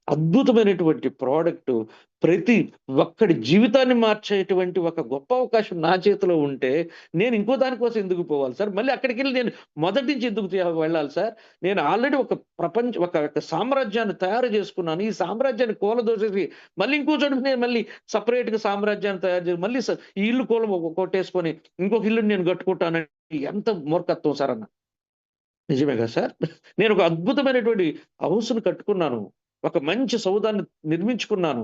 అద్భుతమైనటువంటి ప్రొడక్టు, ప్రతి ఒక్కడి జీవితాన్ని మార్చేటువంటి ఒక గొప్ప అవకాశం నా చేతిలో ఉంటే, నేను ఇంకో దాని కోసం ఎందుకు పోవాలి సార్? మళ్ళీ అక్కడికెళ్ళి నేను మొదటి నుంచి ఎందుకు వెళ్ళాలి సార్? నేను ఆల్రెడీ ఒక సామ్రాజ్యాన్ని తయారు చేసుకున్నాను. ఈ సామ్రాజ్యాన్ని కూలదోసేసి మళ్ళీ ఇంకో చోట నేను మళ్ళీ సెపరేట్‌గా సామ్రాజ్యాన్ని తయారు చేసి మళ్ళీ ఈ ఇల్లు కొట్టేసుకొని ఇంకొక ఇల్లుని నేను కట్టుకుంటానంటే ఎంత మూర్ఖత్వం సార్ అన్న. నిజమే కదా సార్. నేను ఒక అద్భుతమైనటువంటి హౌస్‌ని కట్టుకున్నాను. ఒక మంచి సౌధాన్ని నిర్మించుకున్నాను.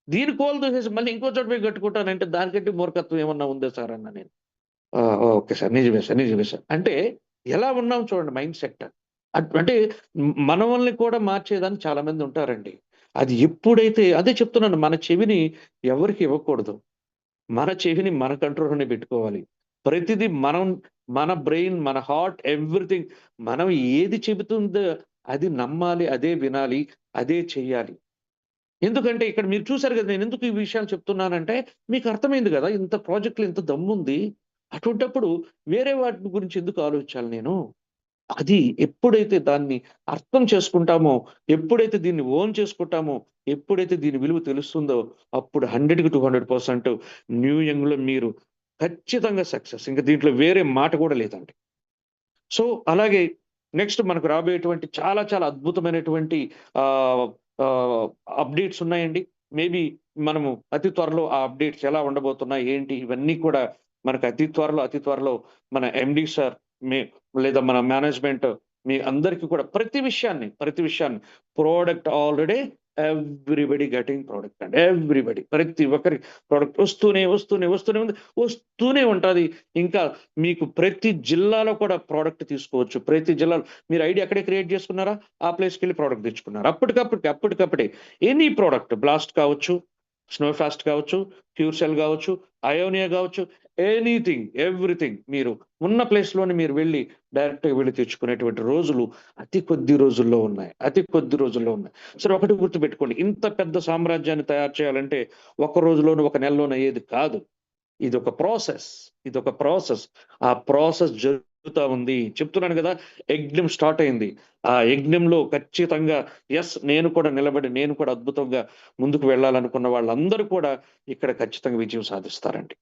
దీన్ని కూలదోసేసి మళ్ళీ ఇంకో చోట పోయి కట్టుకుంటానంటే దానికంటే మూర్ఖత్వం ఏమన్నా ఉందా సార్ అన్నా నేను. ఆ! Okay sir. నిజమే సార్. నిజమే సార్. అంటే ఎలా ఉన్నాం చూడండి మైండ్ సెట్. అంటే మనవల్ని కూడా మార్చేదానికి చాలా మంది ఉంటారండి. అది ఎప్పుడైతే అదే చెప్తున్నాను, మన చెవిని ఎవరికీ ఇవ్వకూడదు. మన చెవిని మన కంట్రోల్‌లోనే పెట్టుకోవాలి. ప్రతిదీ మన బ్రెయిన్, మన హార్ట్, ఎవ్రీథింగ్ మనం ఏది చెబుతుందో అది నమ్మాలి, అదే వినాలి, అదే చెయ్యాలి. ఎందుకంటే ఇక్కడ మీరు చూసారు కదా! నేనెందుకు ఈ విషయాలు చెప్తున్నానంటే మీకు అర్థమైంది గదా! ఇంత ప్రాజెక్ట్‌లో ఇంత దమ్ముంది. అటువంటప్పుడు వేరే వాటి గురించి ఎందుకు ఆలోచించాలి నేను? అది ఎప్పుడైతే దాన్ని అర్థం చేసుకుంటామో, ఎప్పుడైతే దీన్ని ఓన్ చేసుకుంటామో, ఎప్పుడైతే దీని విలువ తెలుస్తుందో, అప్పుడు 100కి 200% న్యూ యంగ్‌లో మీరు ఖచ్చితంగా సక్సెస్. ఇంక దీంట్లో వేరే మాట గూడా లేదండి. సో, అలాగే నెక్స్ట్ మనకు రాబోయేటువంటి చాలా చాలా అద్భుతమైనటువంటి ఆహ్, ఆహ్, అప్‌డేట్స్ ఉన్నాయండి. మేబీ మనము అతి త్వరలో ఆ అప్‌డేట్స్ ఎలా ఉండబోతున్నాయి, ఏంటి ఇవన్నీ కూడా మనకు అతి త్వరలో మన ఎండీ సార్ మే లేదా మన మేనేజ్‌మెంట్ మీ అందరికీ కూడా ప్రతి విషయాన్ని product already everybody getting product అండి. ఎవ్రీబడీ ప్రతి ఒక్కరికి ప్రొడక్ట్ వస్తూనే ఉంది. వస్తూనే ఉంటది. ఇంకా మీకు ప్రతి జిల్లాలో కూడా ప్రొడక్ట్ తీసుకోవచ్చు. ప్రతి జిల్లాలో మీరు ఐడీ అక్కడే క్రియేట్ చేసుకున్నారా? ఆ ప్లేస్‌కెళ్ళి ప్రొడక్ట్ తెచ్చుకున్నారు. అప్పటికప్పుడే ఎనీ ప్రొడక్ట్ బ్లాస్ట్ కావచ్చు, స్నో ఫాస్ట్ కావచ్చు, ప్యూర్ సెల్ కావచ్చు, అయోనియా కావచ్చు, ఎనీథింగ్, ఎవ్రీథింగ్ మీరు ఉన్న ప్లేస్‌లోనే మీరు వెళ్లి డైరెక్ట్‌గా వెళ్లి తెచ్చుకునేటువంటి రోజులు అతి కొద్ది రోజుల్లో ఉన్నాయి. అతి కొద్ది రోజుల్లో ఉన్నాయి. సరే ఒకటి గుర్తుపెట్టుకోండి. ఇంత పెద్ద సామ్రాజ్యాన్ని తయారు చేయాలంటే ఒక రోజులోనో, ఒక నెలలోనో అయ్యేది కాదు. ఇదొక ప్రాసెస్. ఇదొక ప్రాసెస్. ఆ ప్రాసెస్ జరుగుతా ఉంది. చెప్తున్నాను గదా! యజ్ఞం స్టార్ట్ అయింది. ఆ యజ్ఞంలో ఖచ్చితంగా నేను కూడా నిలబడి, నేను కూడా అద్భుతంగా ముందుకు వెళ్ళాలనుకున్న వాళ్ళందరూ కూడా ఇక్కడ ఖచ్చితంగా విజయం సాధిస్తారండి.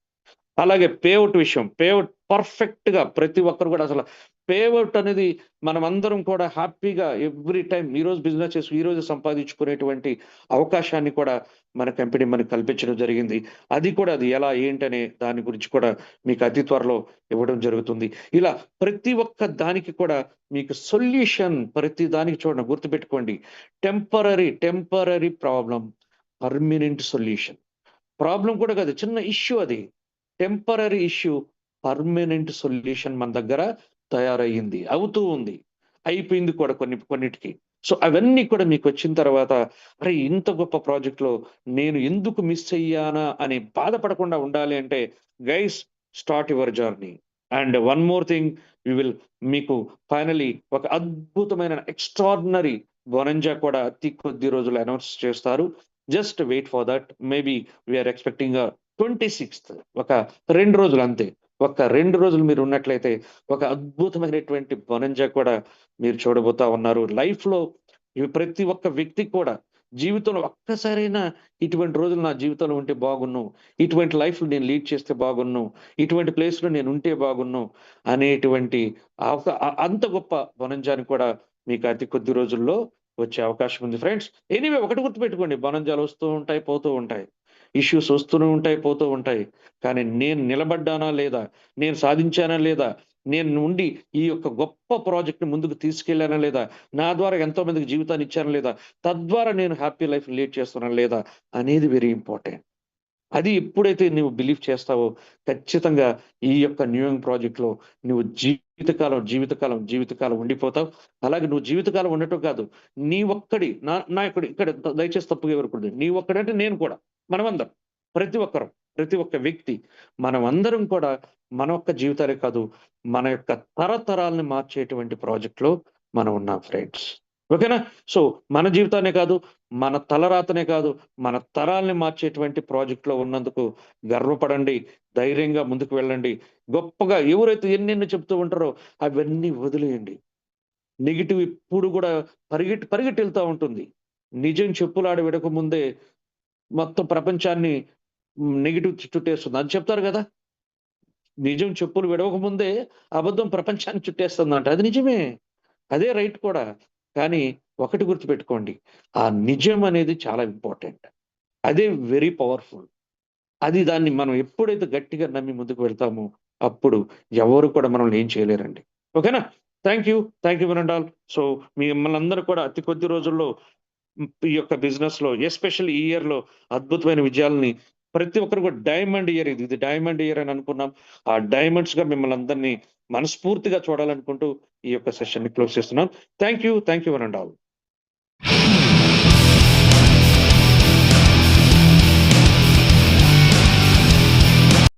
అలాగే పేఅవుట్ విషయం. పేఅవుట్ పర్ఫెక్ట్‌గా ప్రతి ఒక్కరు గూడా అసల పేఅవుట్ అనేది మనమందరం కూడా హ్యాపీగా ఎవ్రీ టైమ్ ఈరోజు బిజినెస్ చేసి ఈరోజే సంపాదించుకునేటువంటి అవకాశాన్ని కూడా మన కంపెనీ మనకు కల్పించడం జరిగింది. అది ఎలా ఏంటనే దాని గురించి కూడా మీకు అతి త్వరలో ఇవ్వడం జరుగుతుంది. ఇలా ప్రతి ఒక్క దానికి కూడా మీకు సొల్యూషన్ ప్రతి దానికి చూడండి గుర్తుపెట్టుకోండి. Temporary problem, permanent solution. Problem కూడా కాదు. చిన్న ఇష్యూ అది. టెంపరరీ ఇష్యూ, పర్మనెంట్ సొల్యూషన్ మన దగ్గర తయారయ్యింది. అవుతూ ఉంది. అయిపోయింది కూడా కొన్నిటికి. సో, అవన్నీ కూడా మీకొచ్చిన తర్వాత, అరే! ఇంత గొప్ప ప్రాజెక్ట్‌లో నేను ఎందుకు మిస్ అయ్యానా అని బాధపడకుండా ఉండాలి అంటే, guys start your journey. And one more thing మీకు ఫైనల్లీ ఒక అద్భుతమైన ఎక్స్ట్రార్డినరీ బొనంజా కూడా అతి కొద్ది రోజుల్లో అనౌన్స్ చేస్తారు. Just wait for that. Maybe we are expecting 26థ్ ఒక 2 రోజులు అంతే. ఒక 2 రోజులు మీరు ఉన్నట్లయితే ఒక అద్భుతమైనటువంటి బొనంజా కూడా మీరు చూడబోతా ఉన్నారు. లైఫ్‌లో ఇవి ప్రతి ఒక్క వ్యక్తికి కూడా జీవితంలో ఒక్కసారైనా ఇటువంటి రోజులు నా జీవితంలో ఉంటే బాగున్ను. ఇటువంటి లైఫ్ నేను లీడ్ చేస్తే బాగున్ను. ఇటువంటి ప్లేస్‌లో నేను ఉంటే బాగున్ను అనేటువంటి అంత గొప్ప బొనంజాని కూడా మీకు అతి కొద్ది రోజుల్లో వచ్చే అవకాశం ఉంది ఫ్రెండ్స్. ఎనీవే ఒకటి గుర్తుపెట్టుకోండి, బొనంజాలు వస్తూ ఉంటాయి, పోతూ ఉంటాయి. ఇష్యూస్ వస్తూనే ఉంటాయి, పోతూ ఉంటాయి. కానీ నేను నిలబడ్డానా లేదా? నేను సాధించానా లేదా? నేను ఉండి ఈ యొక్క గొప్ప ప్రాజెక్ట్‌ని ముందుకు తీసుకెళ్ళానా లేదా? నా ద్వారా ఎంతో మందికి జీవితాన్ని ఇచ్చానా లేదా? తద్వారా నేను హ్యాపీ లైఫ్ లీడ్ చేస్తున్నానా లేదా? అనేది వెరీ ఇంపార్టెంట్. అది ఎప్పుడైతే నువ్వు బిలీవ్ చేస్తావో ఖచ్చితంగా ఈ యొక్క న్యూ యంగ్ ప్రాజెక్ట్‌లో నువ్వు జీవితకాలం ఉండిపోతావు. అలాగే నువ్వు జీవితకాలం ఉండటం కాదు. నీ ఒక్కడి నా నా ఇక్కడ దయచేసి తప్పుగా ఎవరకూడదు. నీ ఒక్కడంటే నేను కూడా. మనమందరం. ప్రతి ఒక్కరం. ప్రతి ఒక్క వ్యక్తి. మనమందరం కూడా మన యొక్క జీవితాలే కాదు, మన యొక్క తరతరాలను మార్చేటువంటి ప్రాజెక్ట్‌లో మనం ఉన్నాం ఫ్రెండ్స్. ఓకేనా? సో, మన జీవితాన్నే కాదు, మన తలరాతనే కాదు, మన తరాల్ని మార్చేటువంటి ప్రాజెక్ట్‌లో ఉన్నందుకు గర్వపడండి. ధైర్యంగా ముందుకు వెళ్ళండి. గొప్పగా ఎవరైతే ఎన్నెన్ని చెప్తూ ఉంటారో అవన్నీ వదిలేయండి. నెగెటివ్ ఎప్పుడు గూడా పరిగెట్టెళ్తా ఉంటుంది. నిజం చెప్పులాడ విడకముందే మొత్తం ప్రపంచాన్ని నెగెటివ్ చుట్టేస్తుంది. అది చెప్తారు గదా! నిజం చెప్పులు విడవకముందే అబద్ధం ప్రపంచాన్ని చుట్టేస్తుందంట. అది నిజమే. అదే రైట్ కూడా. కానీ ఒకటి గుర్తుపెట్టుకోండి. ఆ నిజం అనేది చాలా ఇంపార్టెంట్. అదే వెరీ పవర్‌ఫుల్. దాన్ని మనం ఎప్పుడైతే గట్టిగా నమ్మి ముందుకు వెళ్తామో, అప్పుడు ఎవరు కూడా మనల్ని ఏం చేయలేరండి. ఓకేనా? Thank you. Thank you one and all. So, మిమ్మల్నందరూ కూడా అతి కొద్ది రోజుల్లో ఈ యొక్క బిజినెస్‌లో ఎస్పెషల్లీ ఈ ఇయర్‌లో అద్భుతమైన విజయాల్ని ప్రతి ఒక్కరు కూడా డైమండ్ ఇయర్ ఇది. ఇది డైమండ్ ఇయర్ అని అనుకున్నాం. ఆ డైమండ్స్‌గా మిమ్మల్ని అందరిని మనస్ఫూర్తిగా చూడాలనుకుంటూ ఈ యొక్క సెషన్‌ని క్లోజ్ చేస్తున్నాను. Thank you one and all.